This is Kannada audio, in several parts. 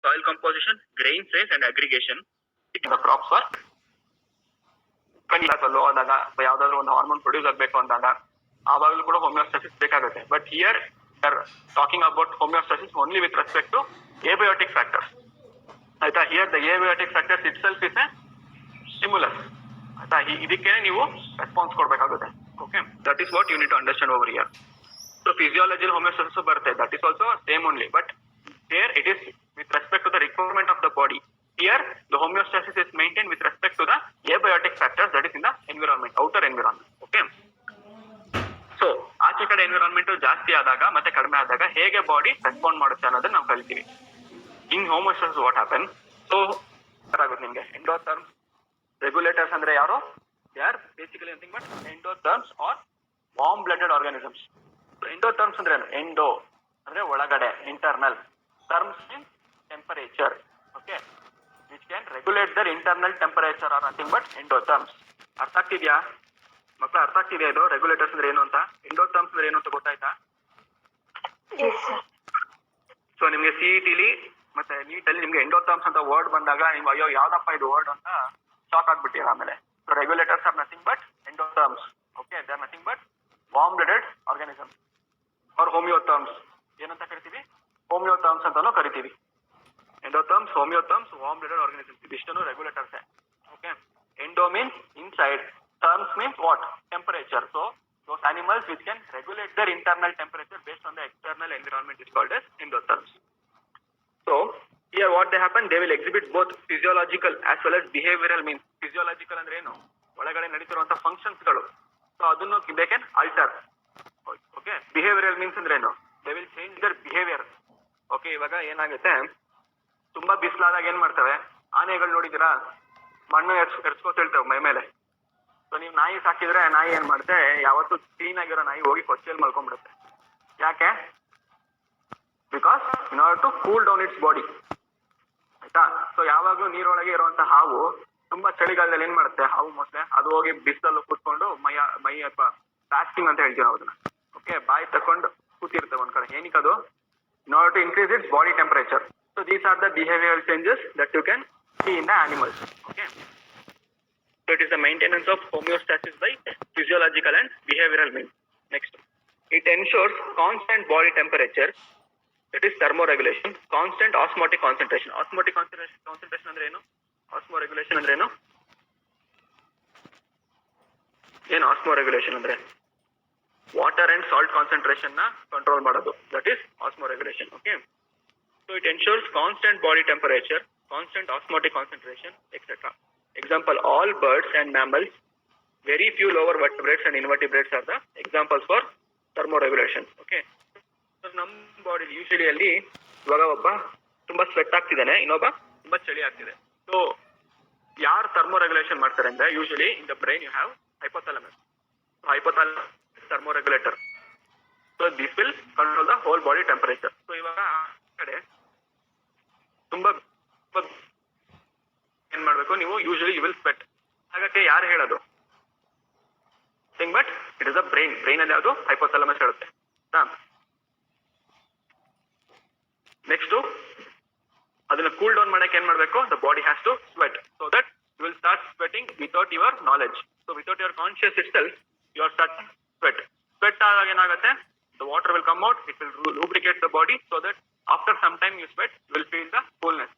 soil composition, grain size and aggregation. The crops work. Low ಆದಾಗ ಯಾವ್ದಾದ್ರು ಒಂದು ಹಾರ್ಮೋನ್ ಪ್ರೊಡ್ಯೂಸ್ ಆಗಬೇಕು ಅಂದಾಗ ಆವಾಗಲೂ ಕೂಡ ಹೋಮಿಯೋಸ್ಟಾಸಿಸ್ ಬೇಕಾಗುತ್ತೆ. But here are talking about homeostasis only with respect to abiotic factors. ಆಯ್ತಾ, here the abiotic factors itself is a stimulus. ಆಯ್ತಾ, ಇದಕ್ಕೆ ನೀವು ರೆಸ್ಪಾನ್ಸ್ ಕೊಡ್ಬೇಕಾಗುತ್ತೆ. Okay, that is what you need to understand over here. So physiology homeostasis ಬರುತ್ತೆ, that is also same only, but here it is with respect to the requirement of the body. Here the homeostasis is maintained with respect to the abiotic factors that is in the environment, outer environment. Okay, so ಆಚೆ ಕಡೆ ಎನ್ವಿರಾನ್ಮೆಂಟ್ ಜಾಸ್ತಿ ಆದಾಗ ಮತ್ತೆ ಕಡಿಮೆ ಆದಾಗ ಹೇಗೆ ಬಾಡಿ ರೆಸ್ಪಾಂಡ್ ಮಾಡುತ್ತೆ ಅನ್ನೋದನ್ನ ನಾವು ಕಲಿತೀವಿ. In homeostasis what happen, so ಆಗುತ್ತೆ ನಿಮಗೆ ಎಂಡೋಥರ್ಮ್ಸ್ ರೆಗ್ಯುಲೇಟರ್ಸ್ ಅಂದ್ರೆ ಯಾರು, they are basically nothing but endotherms are warm blooded organisms. Endotherms ಅಂದ್ರೆ ಎಂಡೋ ಅಂದ್ರೆ ಒಳಗಡೆ, internal, terms in temperature, okay, which can regulate their internal temperature or nothing but endotherms. ಅರ್ಥ ಆಗ್ತಿದ್ಯಾ ಮಕ್ಕಳು? ಅರ್ಥ ಆಗ್ತಿದೆಯಾ ಇದು ರೆಗ್ಯುಲೇಟರ್ಸ್ ಅಂದ್ರೆ ಏನು ಅಂತ, ಎಂಡೋಥರ್ಮ್ಸ್ ಅಂದ್ರೆ ಏನು ಅಂತ ಗೊತ್ತಾಯ್ತಾ? ಸೊ ನಿಮ್ಗೆ ಸಿಇಟಿಲಿ ಮತ್ತೆ ನೀಟಲ್ಲಿ ನಿಮ್ಗೆ ಎಂಡೋಥರ್ಮ್ಸ್ ಅಂತ ವರ್ಡ್ ಬಂದಾಗ ನೀವು ಅಯ್ಯೋ ಯಾವ್ದಪ್ಪ ಇದು ವರ್ಡ್ ಅಂತ ಶಾಕ್ ಆಗ್ಬಿಟ್ಟಿರ. ಆಮೇಲೆ so regulators are nothing but endotherms. Okay, they are nothing but warm blooded organisms or homeotherms. ಏನಂತ ಕರಿತೀವಿ? ಹೋಮಿಯೋಥರ್ಮ್ಸ್ ಅಂತಾನು ಕರಿತೀವಿ. Endotherms, homeotherms, warm blooded organisms, ಇದಿಷ್ಟನ್ನು regulators. Okay, endo means inside, terms means what? Temperature. So those animals which can regulate their internal temperature based on the external environment is called as endotherms. So here what they happen, they will exhibit both physiological as well as behavioral means. Physiological ಅಂದ್ರೆ ಏನು, ಒಳಗಡೆ ನಡೀತಿರುವಂತ ಫಂಕ್ಷನ್ಸ್ ಗಳು, ಸೊ ಅದನ್ನು they can alter. Okay, behavioral means ಅಂದ್ರೆ ಏನು, they will change their behavior. Okay, ಇವಾಗ ಏನಾಗುತ್ತೆ, ತುಂಬಾ ಬಿಸಿಲಾದಾಗ ಏನ್ ಮಾಡ್ತವೆ ಆನೆಗಳು ನೋಡಿದಿರಾ, ಮಣ್ಣು ಎರ್ಸ್ಕೊತಿರ್ತವೆ ಮೈ ಮೇಲೆ. ಸೊ ನೀವು ನಾಯಿ ಸಾಕಿದ್ರೆ ನಾಯಿ ಏನ್ ಮಾಡುತ್ತೆ, ಯಾವತ್ತು ಕ್ಲೀನ್ ಆಗಿರೋ ನಾಯಿ ಹೋಗಿ ಕೊಚ್ಚೆಯಲ್ಲಿ ಮಲ್ಕೊಂಡ್ಬಿಡುತ್ತೆ. ಯಾಕೆ? Because in order to cool down its body. ಆಯ್ತಾ, ಸೊ ಯಾವಾಗ್ಲೂ ನೀರೊಳಗೆ ಇರುವಂತ ಹಾವು ತುಂಬಾ ಚಳಿಗಾಲದಲ್ಲಿ ಏನ್ ಮಾಡುತ್ತೆ, ಹಾವು ಮೊಸಳೆ ಅದು ಹೋಗಿ ಬಿಸಿಲಲ್ಲಿ ಕೂತ್ಕೊಂಡು ಮೈ ಅಥವಾ ಫ್ಯಾಸ್ಟಿಂಗ್ ಅಂತ ಹೇಳ್ತೀವಿ ನಾವು ಅದನ್ನ. ಓಕೆ, ಬಾಯಿ ತಕೊಂಡು ಕೂತಿರ್ತವೆ ಒಂದ್ ಕಡೆ. ಏನಕ್ಕೆ ಅದು? in order to increase its body temperature. So these are the behavioral changes that you can see in the animals. Okay, so it is the maintenance of homeostasis by physiological and behavioral means. Next, it ensures constant body temperature, that is thermoregulation, constant osmotic concentration. Osmotic concentration ಅಂದ್ರೆ ಏನು, osmoregulation ಅಂದ್ರೆ ಏನು, osmoregulation ಅಂದ್ರೆ water and salt concentration na control ಮಾಡೋದು, that is osmoregulation. Okay, so it ensures constant body temperature, constant osmotic concentration, etc. Example, all birds and mammals, very few lower vertebrates and invertebrates are the examples for thermoregulation. Okay, so ನಮ್ಮ ಬಾಡಿ ಯೂಶಲಿ ಅಲ್ಲಿ ಇವಾಗ ಒಬ್ಬ ತುಂಬಾ ಸ್ವೆಟ್ ಆಗ್ತಿದ್ದಾನೆ, ಇನ್ನೊಬ್ಬ ತುಂಬಾ ಚಳಿ ಆಗ್ತಿದೆ. ಸೊ ಯಾರು thermoregulation ಮಾಡ್ತಾರೆ ಅಂದ್ರೆ usually in the brain you have hypothalamus. Hypothalamus thermoregulator. So this will control the whole body temperature. So ಇವಾಗ ಕಡೆ ತುಂಬಾ ಏನ್ ಮಾಡ್ಬೇಕು ನೀವು, ಯೂಶಲಿ ಯು ವಿಲ್ ಸ್ವೆಟ್. ಹಾಗಾಗಿ ಯಾರು ಹೇಳೋದು thing but it is the brain. Brain ಅಲ್ಲಿ ಯಾವುದು ಹೈಪೋಥಾಲಮಸ್ ಹೇಳುತ್ತೆ. ನೆಕ್ಸ್ಟ್ ಅದನ್ನ ಕೂಲ್ ಡೌನ್ ಮಾಡಕ್ಕೆ ಏನ್ ಮಾಡ್ಬೇಕು, the body has to sweat, so that you will start sweating without your knowledge. So without your conscious itself you are start sweat. Sweat ಆದಾಗ ಏನಾಗುತ್ತೆ, the water will come out, it will lubricate the body, so that after some time you sweat, you will feel the coolness.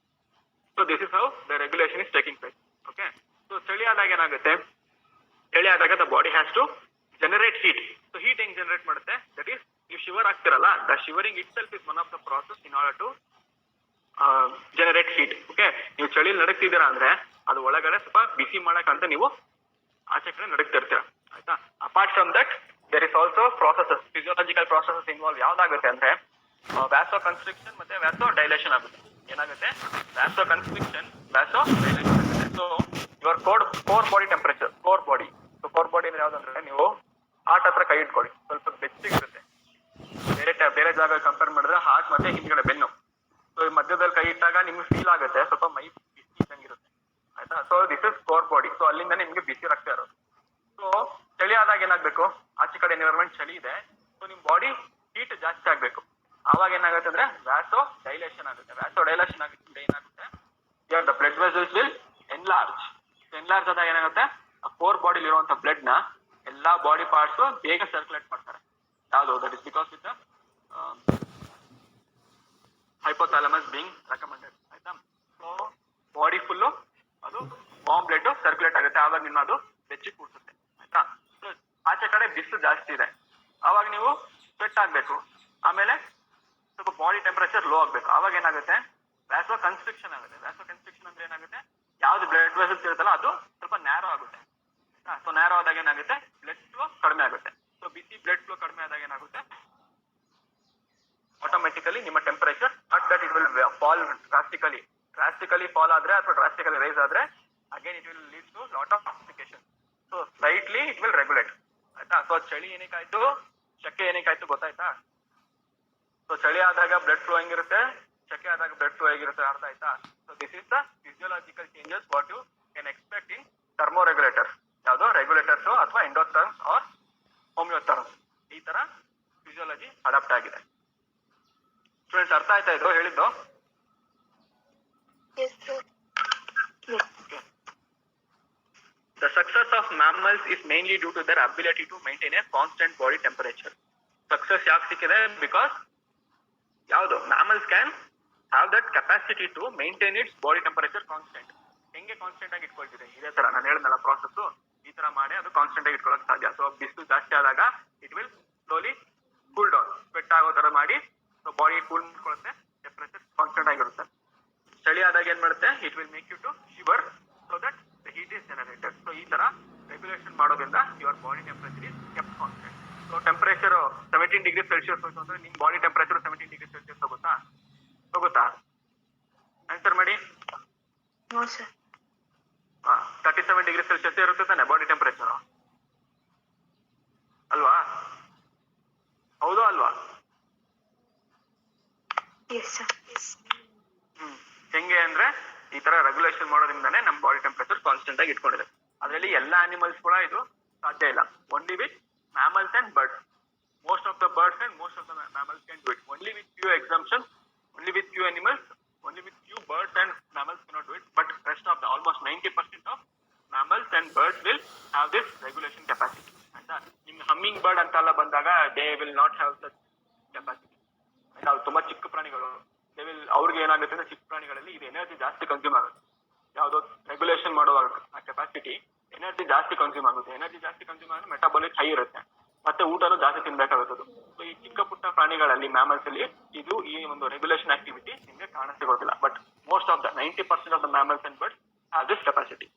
So this is how the regulation is taking place. Okay, so ಚಳಿ ಆದಾಗ ಏನಾಗುತ್ತೆ, ಚಳಿ ಆದಾಗ the body has to generate heat. So heat ಹೆಂಗ್ ಜನರೇಟ್ ಮಾಡುತ್ತೆ, that is ನೀವು ಶಿವರ್ ಆಗ್ತಿರಲ್ಲ, the shivering itself is one of the process in order to generate heat. Okay, ನೀವು ಚಳಿಲಿ ನಡಕ್ತಿದ್ದೀರಾ ಅಂದ್ರೆ ಅದು ಒಳಗಡೆ ಸ್ವಲ್ಪ ಬಿಸಿ ಮಾಡಕ್ಕಂತ ನೀವು ಆಚೆ ಕಡೆ ನಡಕ್ತಿರ್ತೀರ. ಆಯ್ತಾ, apart from that there is also processes, physiological processes involve. ಯಾವ್ದಾಗುತ್ತೆ ಅಂದ್ರೆ ವ್ಯಾಸೋ ಕನ್ಸ್ಟ್ರಿಕ್ಷನ್ ಮತ್ತೆ ವ್ಯಾಸೋ ಡೈಲೇಷನ್ ಆಗುತ್ತೆ. ಏನಾಗುತ್ತೆ, ವ್ಯಾಸೋ ಕನ್ಸ್ಟ್ರಿಕ್ಷನ್, ವ್ಯಾಸೋ ಡೈಲೇಷನ್ ಆಗುತ್ತೆ. So your core body temperature, core body. So core body ಅಂದ್ರೆ ಯಾವ್ದಂದ್ರೆ, ನೀವು ಹಾರ್ಟ್ ಹತ್ರ ಕೈ ಇಟ್ಕೊಳ್ಳಿ, ಸ್ವಲ್ಪ ಬೆಚ್ಚಗಿರುತ್ತೆ. ಬೇರೆ ಜಾಗ ಕಂಪೇರ್ ಮಾಡಿದ್ರೆ ಹಾರ್ಟ್ ಮತ್ತೆ ಹಿಂದ್ಗಡೆ ಬೆನ್ನು. ಸೊ ಮಧ್ಯದಲ್ಲಿ ಕೈ ಇಟ್ಟಾಗ ನಿಮ್ಗೆ ಫೀಲ್ ಆಗುತ್ತೆ ಸ್ವಲ್ಪ ಮೈ ಬಿಸಿ ಇದ್ದಂಗಿರುತ್ತೆ. ಆಯ್ತಾ, so this is core body. So ಅಲ್ಲಿಂದ ನಿಮ್ಗೆ ಬಿಸಿ ರಕ್ತ ಇರೋದು. ಸೊ ಚಳಿ ಆದಾಗ ಏನಾಗ್ಬೇಕು, ಆಚೆ ಕಡೆ ಎನ್ವಿರಾನ್ಮೆಂಟ್ ಚಳಿ ಇದೆ, ಸೊ ನಿಮ್ ಬಾಡಿ ಹೀಟ್ ಜಾಸ್ತಿ ಆಗ್ಬೇಕು. ಆವಾಗ ಏನಾಗುತ್ತೆ ಅಂದ್ರೆ ವ್ಯಾಸೋ ಡೈಲೇಷನ್ ಆಗುತ್ತೆ. ವ್ಯಾಸೋ ಡೈಲೇಷನ್ ಆಗುತ್ತೆ blood vessels will enlarge. Enlarge ಆದಾಗ ಏನಾಗುತ್ತೆ, ಕೋರ್ ಬಾಡಿ ಇರುವಂತ ಬ್ಲಡ್ ನ ಎಲ್ಲಾ ಬಾಡಿ ಪಾರ್ಟ್ಸ್ ಬೇಗ ಸರ್ಕ್ಯುಲೇಟ್ ಮಾಡ್ತಾರೆ. ಯಾವುದು, that is because with hypothalamus being recommended. ಆಯ್ತಾ? ಸೊ ಬಾಡಿ ಫುಲ್ಲು ಅದು ವಾರ್ಮ್ ಬ್ಲಡ್ ಸರ್ಕ್ಯುಲೇಟ್ ಆಗುತ್ತೆ, ಆವಾಗ ನಿಮ್ಮ ಅದು ಬೆಚ್ಚಿ ಕೂಡ್ಸುತ್ತೆ. ಆಯ್ತಾ? ಸೊ ಆಚೆ ಕಡೆ ಬಿಸಿಲು ಜಾಸ್ತಿ ಇದೆ, ಆವಾಗ ನೀವು ಸ್ವೆಟ್ ಆಗ್ಬೇಕು, ಆಮೇಲೆ ಸ್ವಲ್ಪ ಬಾಡಿ ಟೆಂಪರೇಚರ್ ಲೋ ಆಗ್ಬೇಕು. ಆವಾಗ ಏನಾಗುತ್ತೆ, ವ್ಯಾಸೋ ಕನ್ಸ್ಟ್ರಿಕ್ಷನ್ ಆಗುತ್ತೆ. ವ್ಯಾಸೋ ಕನ್ಸ್ಟ್ರಿಕ್ಷನ್ ಅಂದ್ರೆ ಏನಾಗುತ್ತೆ, ಯಾವ್ದು ಬ್ಲಡ್ ವೆಸಲ್ಸ್ ಇರುತ್ತಲ್ಲ ಅದು ಸ್ವಲ್ಪ ನ್ಯಾರೋ ಆಗುತ್ತೆ. ಸೊ ನ್ಯಾರೋ ಆದಾಗ ಏನಾಗುತ್ತೆ, ಬ್ಲಡ್ ಫ್ಲೋ ಕಡಿಮೆ ಆಗುತ್ತೆ. ಸೊ ಬಿಸಿ ಬ್ಲಡ್ ಫ್ಲೋ ಕಡಿಮೆ ಆದಾಗ ಏನಾಗುತ್ತೆ, ಆಟೋಮೆಟಿಕಲಿ ನಿಮ್ಮ temperature at that it will fall drastically fall ಆದ್ರೆ ಅಥವಾ ಡ್ರಾಸ್ಟಿಕಲಿ ರೈಸ್ ಆದ್ರೆ again it will lead to lot of complication. So slightly it will regulate. ಆಯ್ತಾ? ಸೊ ಚಳಿ ಏನಕ್ಕಾಯ್ತು, ಶಕೆ ಏನಕ್ಕಾಯ್ತು ಗೊತ್ತಾಯ್ತಾ? ಸೊ ಚಳಿ ಆದಾಗ ಬ್ಲಡ್ ಫ್ಲೋ ಹೆಂಗಿರುತ್ತೆ, ಶಕೆ ಆದಾಗ ಬ್ಲಡ್ ಫ್ಲೋ ಹೇಗಿರುತ್ತೆ, ಅರ್ಥ ಆಯ್ತಾ? So this is the physiological changes what you can expect in thermoregulators. ಯಾವುದು, ರೆಗ್ಯುಲೇಟರ್ಸ್ ಅಥವಾ ಎಂಡೋಥರ್ಮ್ಸ್ ಆರ್ ಹೋಮಿಯೋಥರ್ಮ್ಸ್. ಈ ತರ ಫಿಸಿಯೋಲಜಿ ಅಡಾಪ್ಟ್ ಆಗಿದೆ. ಸ್ಟೂಡೆಂಟ್ಸ್ ಅರ್ಥ ಆಯ್ತಾ ಇದು ಹೇಳಿದ್ದು? The success of mammals is mainly due to their ability to maintain a constant body temperature. Success ಯಾಕೆ ಸಿಕ್ಕಿದೆ, ಬಿಕಾಸ್ ಯಾವುದು, mammals can have that capacity to maintain its body temperature constant. ಹೆಂಗೆ ಕಾನ್ಸ್ಟೆಂಟ್ ಆಗಿ ಇಟ್ಕೊಳ್ತಿದೆ, ಇದೇ ತರ ನಾನು ಹೇಳಿದ್ನಲ್ಲ ಪ್ರಾಸೆಸ್, ಈ ತರ ಮಾಡಿ ಅದು ಕಾನ್ಸ್ಟೆಂಟ್ ಆಗಿ ಇಟ್ಕೊಳ್ಳೋಕೆ ಸಾಧ್ಯ. ಸೊ ಬಿಸಿಲು ಜಾಸ್ತಿ ಆದಾಗ it will slowly cool down, sweat ಆಗೋ ತರ ಮಾಡಿ ಸೊ ಬಾಡಿ ಕೂಲ್ ಮಾಡ್ಕೊಳ್ಳುತ್ತೆ, ಟೆಂಪರೇಚರ್ ಕಾನ್ಸ್ಟೆಂಟ್ ಆಗಿರುತ್ತೆ. ಚಳಿ ಆದಾಗ ಏನ್ ಮಾಡುತ್ತೆ, it will make you to shiver so that the heat is generated. So ಈ ತರ ರೆಗ್ಯುಲೇಷನ್ ಮಾಡೋದ್ರಿಂದ your body temperature is kept constant. So temperature 17 degree Celsius ಹೋಯ್ತು ಅಂದ್ರೆ ನಿಮ್ ಬಾಡಿ ಟೆಂಪರೇಚರ್ 17 ಡಿಗ್ರಿ ಸೆಲ್ಸಿಯಸ್ ಹೋಗುತ್ತಾ? ಆನ್ಸರ್ ಮಾಡಿ. 37 ಡಿಗ್ರಿ ಸೆಲ್ಸಿಯಸ್ ಇರುತ್ತೆ ತಾನೆ ಬಾಡಿ ಟೆಂಪರೇಚರ್, ಅಲ್ವಾ? ಹೌದು ಅಲ್ವಾ? ಹೆಂಗೆ ಅಂದ್ರೆ ಈ ತರ ರೆಗ್ಯುಲೇಷನ್ ಮಾಡೋದ್ರಿಂದಾನೇ ನಮ್ಮ ಬಾಡಿ ಟೆಂಪರೇಚರ್ ಕಾನ್ಸ್ಟೆಂಟ್ ಆಗಿ ಇಟ್ಕೊಂಡಿದೆ. ಅದರಲ್ಲಿ ಎಲ್ಲಾ ಅನಿಮಲ್ಸ್ ಕೂಡ ಇದು ಸಾಧ್ಯ ಇಲ್ಲ. Only with mammals and birds. Most of the birds and most of the mammals can do it. Only with few exemptions, only with few animals, only with few birds and mammals cannot do it. But rest of the almost 90% of mammals and birds will have this regulation capacity. And in humming bird ಅಂತಲ್ಲ ಬಂದಾಗ they will not have such capacity. ನಾವು ತುಂಬಾ ಚಿಕ್ಕ ಪ್ರಾಣಿಗಳು, ಅವ್ರಿಗೆ ಏನಾಗುತ್ತೆ ಅಂದ್ರೆ ಚಿಕ್ಕ ಪ್ರಾಣಿಗಳಲ್ಲಿ ಇದು ಎನರ್ಜಿ ಜಾಸ್ತಿ ಕನ್ಸ್ಯೂಮ್ ಆಗುತ್ತೆ. ಯಾವ್ದು ರೆಗ್ಯುಲೇಷನ್ ಮಾಡುವಾಗ ಆ ಕೆಪಾಸಿಟಿ ಎನರ್ಜಿ ಜಾಸ್ತಿ ಕನ್ಸ್ಯೂಮ್ ಆಗುತ್ತೆ. ಎನರ್ಜಿ ಜಾಸ್ತಿ ಕನ್ಸ್ಯೂಮ್ ಆದ್ರೆ ಮೆಟಾಬಾಲಿಕ್ ಹೈ ಇರುತ್ತೆ, ಮತ್ತೆ ಊಟನೂ ಜಾಸ್ತಿ ತಿನ್ಬೇಕಾಗುತ್ತದೆ. ಸೊ ಈ ಚಿಕ್ಕ ಪುಟ್ಟ ಪ್ರಾಣಿಗಳಲ್ಲಿ ಮ್ಯಾಮಲ್ಸ್ ಅಲ್ಲಿ ಇದು ಈ ಒಂದು ರೆಗ್ಯುಲೇಷನ್ ಆಕ್ಟಿವಿಟಿ ನಿಮಗೆ ಕಾಣಿಸಿಗೋದಿಲ್ಲ. But most of the 90% of the mammals and birds have this capacity.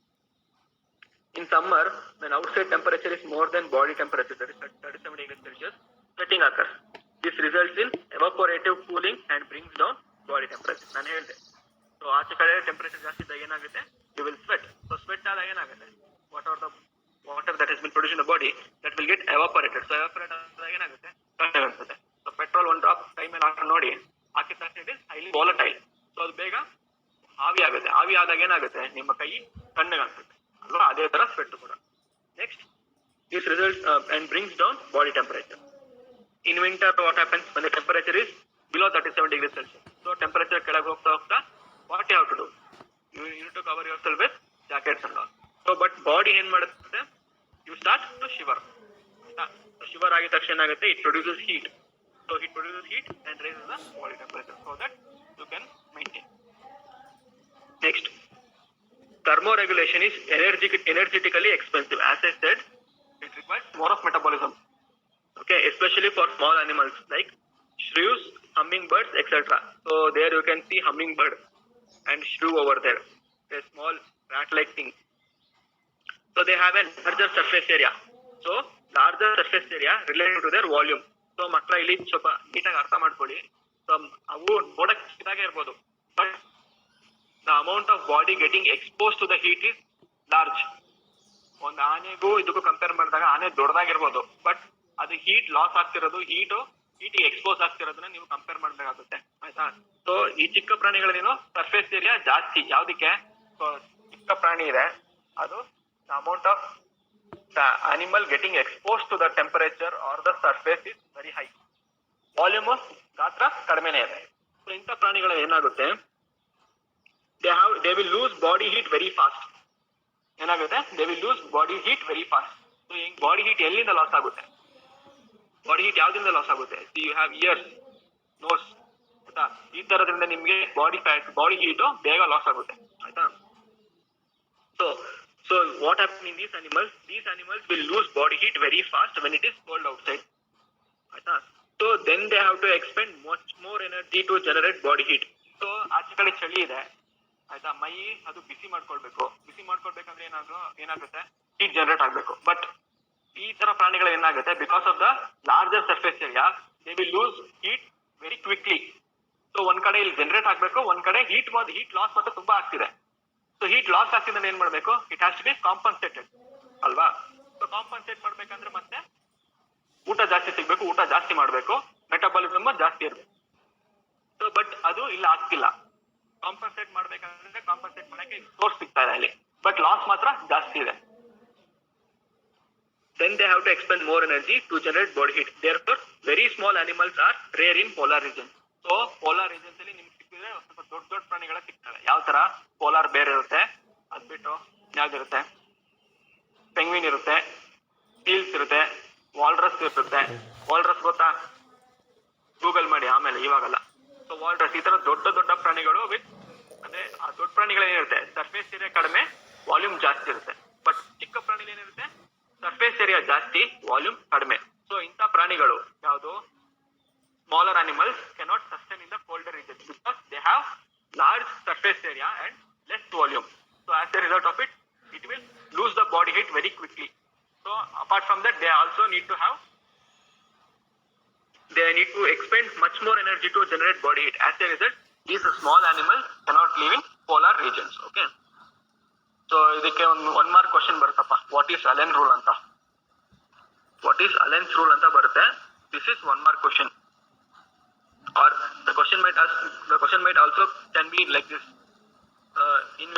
In summer, when outside temperature is more than body temperature, that is 37 degrees Celsius, sweating occurs. This results in evaporative cooling and brings down body temperature. ನಾನು ಹೇಳಿದೆ, ಸೊ ಆಚೆ ಕಡೆ ಟೆಂಪರೇಚರ್ ಜಾಸ್ತಿ ಇದ್ದಾಗ ಏನಾಗುತ್ತೆ, you will sweat. So sweat ಆದಾಗ ಏನಾಗುತ್ತೆ, water that has been produced in the body that will get evaporated. So evaporate ಆದಾಗ ಏನಾಗುತ್ತೆ, ತಣ್ಣಗೆ ಅನ್ಸುತ್ತೆ. ಸೊ ಪೆಟ್ರೋಲ್ ಒಂದು ಡ್ರಾಪ್ ಕೈ ಮೇಲೆ ಹಾಕಿ ನೋಡಿ, ಹಾಕಿದ ತಕ್ಷಣ it is highly volatile. So ಅದು ಬೇಗ ಆವಿ ಆಗುತ್ತೆ. ಆವಿ ಆದಾಗ ಏನಾಗುತ್ತೆ, ನಿಮ್ಮ ಕೈ ತಣ್ಣಗೆ ಅನ್ಸುತ್ತೆ ಅಲ್ವಾ? ಅದೇ ತರ ಸ್ವೆಟ್ ಕೂಡ. Next, this results and brings down body temperature. In winter, what happens when the temperature is below 37 degrees Celsius? So temperature ಕೆಳಗೆ ಹೋಗ್ತಾ what you have to do? You need to cover yourself with jackets and all. So but body ಏನ್ ಮಾಡುತ್ತೆ, you start to shiver. So shiver ಆಗಿದ ತಕ್ಷಣ ಏನಾಗುತ್ತೆ, it produces heat. So it produces heat and raises the body temperature so that you can maintain. Next, thermoregulation is energetically expensive. As I said, it requires more of metabolism. Okay, especially for small animals like shrews, hummingbirds, etc. So there you can see hummingbird and shrew over there, a small rat-like thing. So they have a larger surface area. So larger surface area related to their volume. So ಮಕ್ಕಳ ಇಲ್ಲಿ ಸ್ವಲ್ಪ ನೀಟಾಗಿ ಅರ್ಥ ಮಾಡ್ಕೊಳ್ಳಿ. ಸೊ ಅವು ನೋಡಕ್ಕೆ ಚಿಕ್ಕದಾಗೆ ಇರ್ಬೋದು, but the amount of body getting exposed to the heat is large. ಒಂದು ಆನೆಗೂ ಇದಕ್ಕೂ ಕಂಪೇರ್ ಮಾಡಿದಾಗ ಆನೆ ದೊಡ್ಡದಾಗಿರ್ಬೋದು, ಬಟ್ ಅದು ಹೀಟ್ ಲಾಸ್ ಆಗ್ತಿರೋದು, ಹೀಟಿಗೆ ಎಕ್ಸ್ಪೋಸ್ ಆಗ್ತಿರೋದನ್ನ ನೀವು ಕಂಪೇರ್ ಮಾಡ್ಬೇಕಾಗುತ್ತೆ. ಆಯ್ತಾ? ಸೊ ಈ ಚಿಕ್ಕ ಪ್ರಾಣಿಗಳೇನು ಸರ್ಫೇಸ್ ಏರಿಯಾ ಜಾಸ್ತಿ. ಯಾವ್ದಕ್ಕೆ? ಸೊ ಚಿಕ್ಕ ಪ್ರಾಣಿ ಇದೆ, ಅದು the amount of the animal getting exposed to the temperature or the surface is very high. ಗಾತ್ರ ಕಡಿಮೆನೇ ಇದೆ. ಸೊ ಇಂಥ ಪ್ರಾಣಿಗಳು ಏನಾಗುತ್ತೆ, they they will lose body heat very fast. ಏನಾಗುತ್ತೆ, they will lose body heat very fast. So body heat ಎಲ್ಲಿಂದ ಲಾಸ್ ಆಗುತ್ತೆ, ಬಾಡಿ ಹೀಟ್ ಯಾವ್ದ್ರಿಂದ ಲಾಸ್ ಆಗುತ್ತೆ? ಯು ಹ್ಯಾವ್ ಇಯರ್ಸ್, ನೋಸ್, ಆಯ್ತಾ? ಈ ತರದ್ರಿಂದ ನಿಮ್ಗೆ ಬಾಡಿ ಹೀಟ್ ಬೇಗ ಲಾಸ್ ಆಗುತ್ತೆ, ಆಯ್ತಾ? So what happens in these animals? These animals will lose body heat very fast when it is cold outside. ಆಯ್ತಾ? So then they have to expend much more energy to generate body heat. So ಆಚೆ ಕಡೆ ಚಳಿ ಇದೆ, ಆಯ್ತಾ? ಮೈ ಅದು ಬಿಸಿ ಮಾಡ್ಕೊಳ್ಬೇಕು. ಬಿಸಿ ಮಾಡ್ಕೊಳ್ಬೇಕಂದ್ರೆ ಏನಾಗುತ್ತೆ, ಹೀಟ್ ಜನರೇಟ್ ಆಗ್ಬೇಕು. ಬಟ್ ಈ ತರ ಪ್ರಾಣಿಗಳು ಏನಾಗುತ್ತೆ, because of the larger surface area, they will loose heat very quickly. So ಒಂದ್ ಕಡೆ ಇಲ್ಲಿ ಜನರೇಟ್ ಆಗ್ಬೇಕು, ಒಂದ್ ಕಡೆ ಹೀಟ್ ಲಾಸ್ ಮತ್ತೆ ತುಂಬಾ ಆಗ್ತಿದೆ. ಸೊ ಹೀಟ್ ಲಾಸ್ ಆಗ್ತಿದ್ರೆ ಏನ್ ಮಾಡ್ಬೇಕು, it has to be compensated ಅಲ್ವಾ? ಸೊ ಕಾಂಪನ್ಸೇಟ್ ಮಾಡ್ಬೇಕಂದ್ರೆ ಮತ್ತೆ ಊಟ ಜಾಸ್ತಿ ಸಿಗ್ಬೇಕು, ಊಟ ಜಾಸ್ತಿ ಮಾಡ್ಬೇಕು, ಮೆಟಬಾಲಿಸಮ್ ಜಾಸ್ತಿ ಇರ್ಬೇಕು. ಸೊ ಬಟ್ ಅದು ಇಲ್ಲ ಆಗ್ತಿಲ್ಲ. ಕಾಂಪನ್ಸೇಟ್ ಮಾಡ್ಬೇಕಂದ್ರೆ ಕಾಂಪನ್ಸೇಟ್ ಮಾಡಕ್ಕೆ ಸೋರ್ಸ್ ಸಿಗ್ತಾ ಇದೆ ಇಲ್ಲಿ, ಬಟ್ ಲಾಸ್ ಮಾತ್ರ ಜಾಸ್ತಿ ಇದೆ. Then they have to expend more energy to generate body heat. Therefore, very small animals are rare in polar regions. So polar regions ಅಲ್ಲಿ ನಿಮ್ಗೆ ಸಿಕ್ಕಿದ್ರೆ ಸ್ವಲ್ಪ ದೊಡ್ಡ ಪ್ರಾಣಿಗಳ ಸಿಗ್ತವೆ. ಯಾವ ತರ? ಪೋಲಾರ್ ಬೇರ್ ಇರುತ್ತೆ, ಅದ್ಬಿಟ್ಟು ಯಾವ್ದಿರುತ್ತೆ, ಪೆಂಗ್ವಿನ್ ಇರುತ್ತೆ, ಸೀಲ್ಸ್ ಇರುತ್ತೆ, ವಾಲ್ರಸ್ ಇರುತ್ತೆ. ವಾಲ್ರಸ್ ಗೊತ್ತಾ? ಗೂಗಲ್ ಮಾಡಿ ಆಮೇಲೆ, ಇವಾಗಲ್ಲ. ಸೊ ವಾಲ್ರಸ್ ಈ ತರ ದೊಡ್ಡ ಪ್ರಾಣಿಗಳು ವಿತ್, ಅದೇ ಆ ದೊಡ್ಡ ಪ್ರಾಣಿಗಳು ಏನಿರುತ್ತೆ, ಸರ್ಫೇಸ್ ಏರಿಯಾ ಕಡಿಮೆ, ವಾಲ್ಯೂಮ್ ಜಾಸ್ತಿ ಇರುತ್ತೆ. ಬಟ್ ಚಿಕ್ಕ ಪ್ರಾಣಿಗಳು ಏನಿರುತ್ತೆ, ಸರ್ಫೇಸ್ ಏರಿಯಾ ಜಾಸ್ತಿ, ವಾಲ್ಯೂಮ್ ಕಡಿಮೆ. ಸೊ ಇಂಥ ಪ್ರಾಣಿಗಳು ಯಾವುದು, smaller animals cannot sustain in the colder regions because they have large surface area and less volume. So as a result of it, it will lose the body heat very quickly. So apart from that, they also need to expend much more energy to generate body heat. As a result, these small animals cannot live in polar regions. Okay. So ಇದಕ್ಕೆ one more question ಬರುತ್ತಪ್ಪ, what is Allen rule ಅಂತ. What is Allen's rule ಅಂತ ಬರುತ್ತೆ. This is one more question. Or the question might also can be like this. In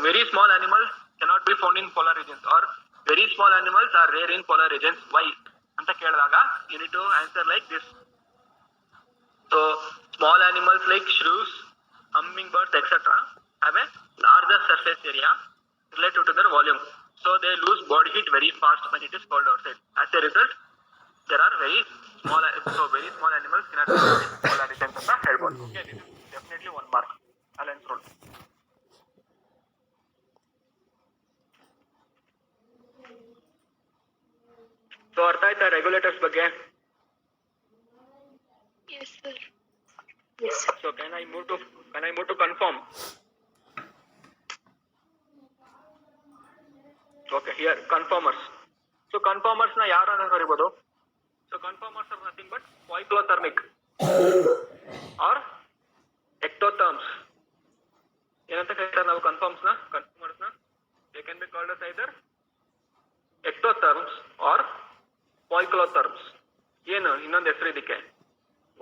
very small animals cannot be found in polar regions, or very small animals are rare in polar regions. Why? ಅಂತ ಕೇಳಿದಾಗ you need to answer like this. So small animals like shrews, hummingbirds, etc. have a larger surface area relative to their volume. So they lose body heat very fast when it is cold outside. As a result, there are very small animals cannot live in polar regions ಅಂತ ಹೇಳ್ಬೋದು. Okay, this is definitely one mark. Allen's rule. So ಅರ್ಥ ಆಯ್ತಾ ರೆಗ್ಯುಲೇಟರ್ಸ್ ಬಗ್ಗೆ? Yes sir. Yes sir. So can I move to confirm? Okay, here conformers. So conformers na ಯಾರು ಅಂತ ಕರಿಬಹುದು? So conformers are nothing but poikilothermic or ectotherms. ಏನಂತ ಕರೀತಾರೆ ನಾವು conformers ನ? They can be called as either ectotherms or poikilotherms. ಏನು ಇನ್ನೊಂದು ಹೆಸರು ಇದಕ್ಕೆ?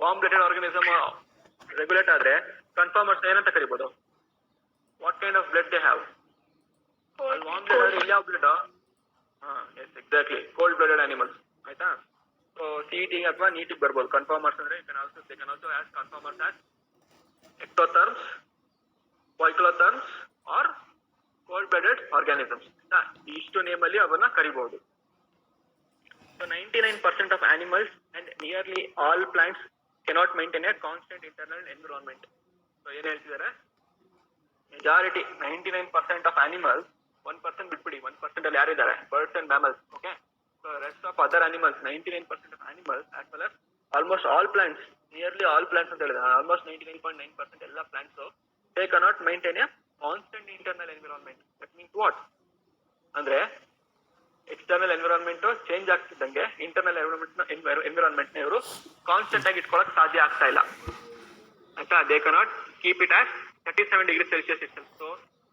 ವಾರ್ಮ್ ಬ್ಲಡೆಡ್ ಆರ್ಗನಿಸಮ್ ರೆಗ್ಯುಲೇಟ್ ಆದ್ರೆ conformers ಏನಂತ ಕರಿಬಹುದು? What kind of blood they have? Warm blooded ಇಲ್ಲ blood. Yes exactly, cold blooded animals. ಆಯ್ತಾ? ಸೊ ಸಿಇಟಿ ಅಥವಾ ನೀಟಿಗೆ ಬರ್ಬೋದು. ಕನ್ಫರ್ಮರ್ಸ್ ಅಂದ್ರೆ they can also ask conformers as ectotherms, poikilotherms or cold blooded organisms. ಇಷ್ಟು ನೇಮ್ ಅಲ್ಲಿ ಅವನ್ನ ಕರಿಬಹುದು. So 99% of animals and nearly all plants cannot maintain a constant internal environment. So ಏನ್ ಹೇಳ್ತಿದ್ದಾರೆ, ಮೆಜಾರಿಟಿ 99% of animals, 1% ಬಿಟ್ಬಿಡಿ, 1% ಅಲ್ಲಿ ಯಾರಿದ್ದಾರೆ, birds and mammals. Okay. So rest of other animals, 99% of animals as well as almost all plants, nearly all plants ಅಂತ ಹೇಳಿದ್ರೆ almost 99.9% ಎಲ್ಲ plants, they cannot maintain a constant internal environment. That means what? ಅಂದ್ರೆ ಎಕ್ಸ್ಟರ್ನಲ್ ಎನ್ವಿರಾನ್ಮೆಂಟ್ ಚೇಂಜ್ ಆಗ್ತಿದ್ದಂಗೆ ಇಂಟರ್ನಲ್ ಎನ್ವಿರಾನ್ಮೆಂಟ್ ನ ಇವರು ಕಾನ್ಸ್ಟೆಂಟ್ ಆಗಿ ಇಟ್ಕೊಳಕ್ ಸಾಧ್ಯ ಆಗ್ತಾ ಇಲ್ಲ. ಆಯ್ತಾ? They cannot keep it as 37 degree Celsius itself. So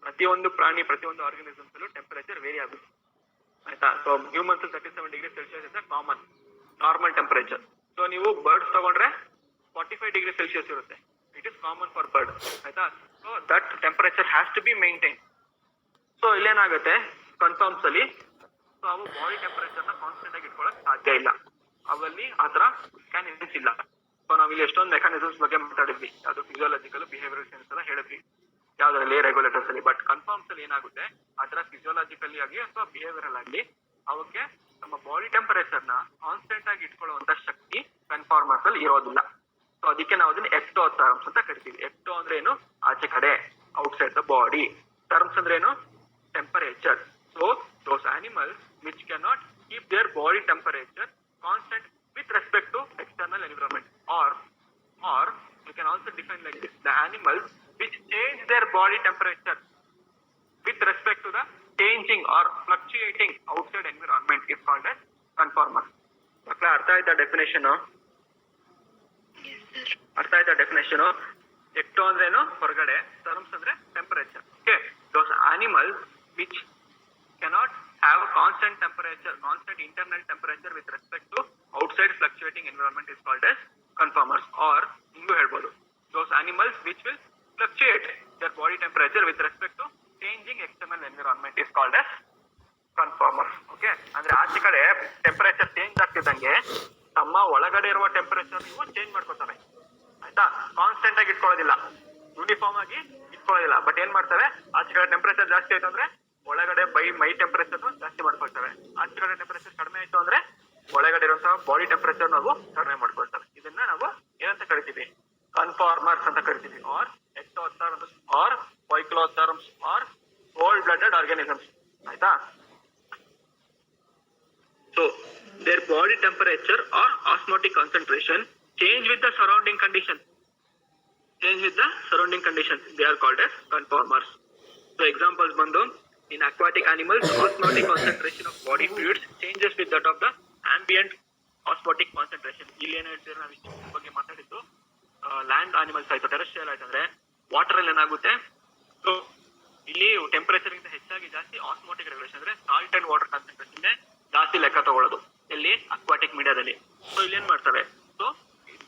ಪ್ರತಿಯೊಂದು ಪ್ರಾಣಿ, ಪ್ರತಿಯೊಂದು ಆರ್ಗನಿಸಮ್ಸ್ ಅಲ್ಲೂ ಟೆಂಪರೇಚರ್ ವೇರಿ ಆಗುತ್ತೆ. ಆಯ್ತಾ? So humans 37 degree Celsius is common normal temperature. So ನೀವು ಬರ್ಡ್ಸ್ ತಗೊಂಡ್ರೆ 45 ಡಿಗ್ರಿ ಸೆಲ್ಸಿಯಸ್ ಇರುತ್ತೆ. It is common for bird. ಆಯ್ತಾ? So that temperature has to be maintain. So ಇಲ್ಲೇನಾಗುತ್ತೆ confirms ಅಲ್ಲಿ, ಸೊ ಅವು ಬಾಡಿ ಟೆಂಪರೇಚರ್ ನ ಕಾನ್ಸ್ಟೆಂಟ್ ಆಗಿ ಇಟ್ಕೊಳಕ್ ಸಾಧ್ಯ ಇಲ್ಲ. ಅವಲ್ಲಿ ಆತರ ಮೆಕ್ಯಾನಿಸಮ್ಸ್ ಇಲ್ಲ. ಸೊ ನಾವಿಲ್ಲಿ ಎಷ್ಟೊಂದು ಮೆಕ್ಯಾನಿಸಮ್ಸ್ ಬಗ್ಗೆ ಮಾತಾಡಿದ್ವಿ, ಅದು ಫಿಸಿಯಾಲಜಿಕಲ್, ಬಿಹೇವಿಯರಲ್ ಸೈನ್ಸ್ ಎಲ್ಲ ಹೇಳಿದ್ವಿ. ಯಾವ್ದ್ರಲ್ಲಿ ರೆಗ್ಯುಲೇಟರ್ಸ್ ಅಲ್ಲಿ. ಬಟ್ ಕನ್ಫರ್ಮ್ಸ್ ಅಲ್ಲಿ ಏನಾಗುತ್ತೆ, ಅದರ ಫಿಸಿಯೋಲಾಜಿಕಲಿ ಆಗಿ ಅಥವಾ ಬಿಹೇವಿಯರಲ್ ಆಗಿ ಅವಕ್ಕೆ ನಮ್ಮ ಬಾಡಿ ಟೆಂಪರೇಚರ್ ನ ಕಾನ್ಸ್ಟೆಂಟ್ ಆಗಿ ಇಟ್ಕೊಳ್ಳುವಂತ ಶಕ್ತಿ ಕನ್ಫಾರ್ಮರ್ಸ್ ಅಲ್ಲಿ ಇರೋದಿಲ್ಲ. ಸೊ ಅದಕ್ಕೆ ನಾವು ಅದನ್ನ ಎಕ್ಟೋಥರ್ಮ್ಸ್ ಅಂತ ಕರಿತೀವಿ. ಎಕ್ಟೋ ಅಂದ್ರೆ ಏನು, ಆಚೆ ಕಡೆ, ಔಟ್ಸೈಡ್ ದ ಬಾಡಿ. ಟರ್ಮ್ಸ್ ಅಂದ್ರೆ ಏನು, temperature. So those animals which can not keep there body temperature constant with respect to external environment, or you can also define like this: the animals which change their body temperature with respect to the changing or fluctuating outside environment is called as conformers. ಮಕ್ಕಳ ಅರ್ಥ ಆಯ್ತಾ ಡೆಫಿನೇಷನ್? Yes, sir. ಅರ್ಥ ಆಯ್ತಾ ಡೆಫಿನೇಷನ್? ಎಕ್ಟೋ ಅಂದ್ರೇನು, ಹೊರಗಡೆ. ಟರ್ಮ್ಸ್ ಅಂದ್ರೆ temperature. Okay, those animals which cannot have a constant temperature, constant internal temperature with respect to outside fluctuating environment is called as conformers. Or hingu helbodu, those animals which will fluctuate their body temperature with respect to changing external environment is called as conformers. Okay, ಅಂದ್ರೆ ಆಚೆ ಕಡೆ ಟೆಂಪರೇಚರ್ ಚೇಂಜ್ ಆಗ್ತಿದ್ದಂಗೆ ತಮ್ಮ ಒಳಗಡೆ ಇರುವ ಟೆಂಪರೇಚರ್ ನೀವು ಚೇಂಜ್ ಮಾಡ್ಕೊತಾರೆ. ಆಯ್ತಾ? ಕಾನ್ಸ್ಟೆಂಟ್ ಆಗಿ ಇಟ್ಕೊಳ್ಳೋದಿಲ್ಲ, ಯೂನಿಫಾರ್ಮ್ ಆಗಿ ಇಟ್ಕೊಳ್ಳೋದಿಲ್ಲ. ಬಟ್ ಏನ್ ಮಾಡ್ತವೆ, ಆಚೆ ಕಡೆ ಟೆಂಪರೇಚರ್ ಜಾಸ್ತಿ ಆಯ್ತು ಅಂದ್ರೆ ಒಳಗಡೆ ಮೈ ಟೆಂಪರೇಚರ್ ಜಾಸ್ತಿ ಮಾಡ್ಕೊಳ್ತವೆ. ಆಚೆ ಕಡೆ ಟೆಂಪರೇಚರ್ ಕಡಿಮೆ ಆಯ್ತು ಅಂದ್ರೆ ಒಳಗಡೆ ಇರುವಂತಹ ಬಾಡಿ ಟೆಂಪರೇಚರ್ ನಾವು ಕಡಿಮೆ ಮಾಡ್ಕೊಳ್ತವೆ. ಇದನ್ನ ನಾವು ಏನಂತ ಕರಿತೀವಿ, ಕನ್ಫಾರ್ಮರ್ಸ್ ಅಂತ ಕರಿತೀವಿ. Or ectotherms or poikilotherms or cold blooded organisms. ಆಯ್ತಾ? So their body temperature or osmotic concentration change with the surrounding condition. Change with the surrounding conditions. They are called as conformers. So examples ಬಂದು, in aquatic animals, osmotic concentration of body fluids changes with that of the ambient osmotic concentration. ಇಲ್ಲಿ ಏನು ಹೇಳ್ತೀರಾ, ನಾವು ಇದ್ರ ಬಗ್ಗೆ ಮಾತಾಡಿದ್ದು ಲ್ಯಾಂಡ್ ಆನಿಮಲ್ಸ್ ಆಯ್ತು, ಟೆರೆಸ್ಟ್ರಿಯಲ್ ಆಯ್ತು ಅಂದ್ರೆ ವಾಟರ್ ಅಲ್ಲಿ ಏನಾಗುತ್ತೆ, ಸೊ ಇಲ್ಲಿ ಟೆಂಪರೇಚರ್ ಗಿಂತ ಹೆಚ್ಚಾಗಿ ಜಾಸ್ತಿ ಆಸ್ಮೋಟಿಕ್ ರೆಗ್ಯುಲೇಷನ್ ಅಂದ್ರೆ ಸಾಲ್ಟ್ ಅಂಡ್ ವಾಟರ್ ಕಾನ್ಸಂಟ್ರೇಷನ್ ಜಾಸ್ತಿ ಲೆಕ್ಕ ತಗೊಳ್ಳೋದು ಇಲ್ಲಿ ಅಕ್ವಾಟಿಕ್ ಮೀಡಿಯಾದಲ್ಲಿ. ಸೊ ಇಲ್ಲಿ ಏನ್ ಮಾಡ್ತವೆ, so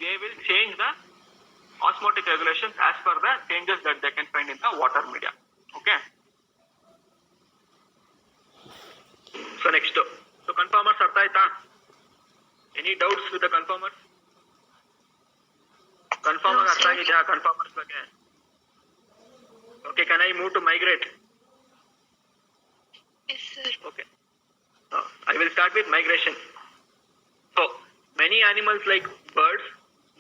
they will change the osmotic regulations as per the changes that they can find in the water media. Okay, so next, so conformers artha aita? Any doubts with the conformers? Conformer No, artha sir. agidya conformers ಬಗ್ಗೆ? Okay, can I move to migrate? Yes, sir. Okay, I will start with migration. So many animals like birds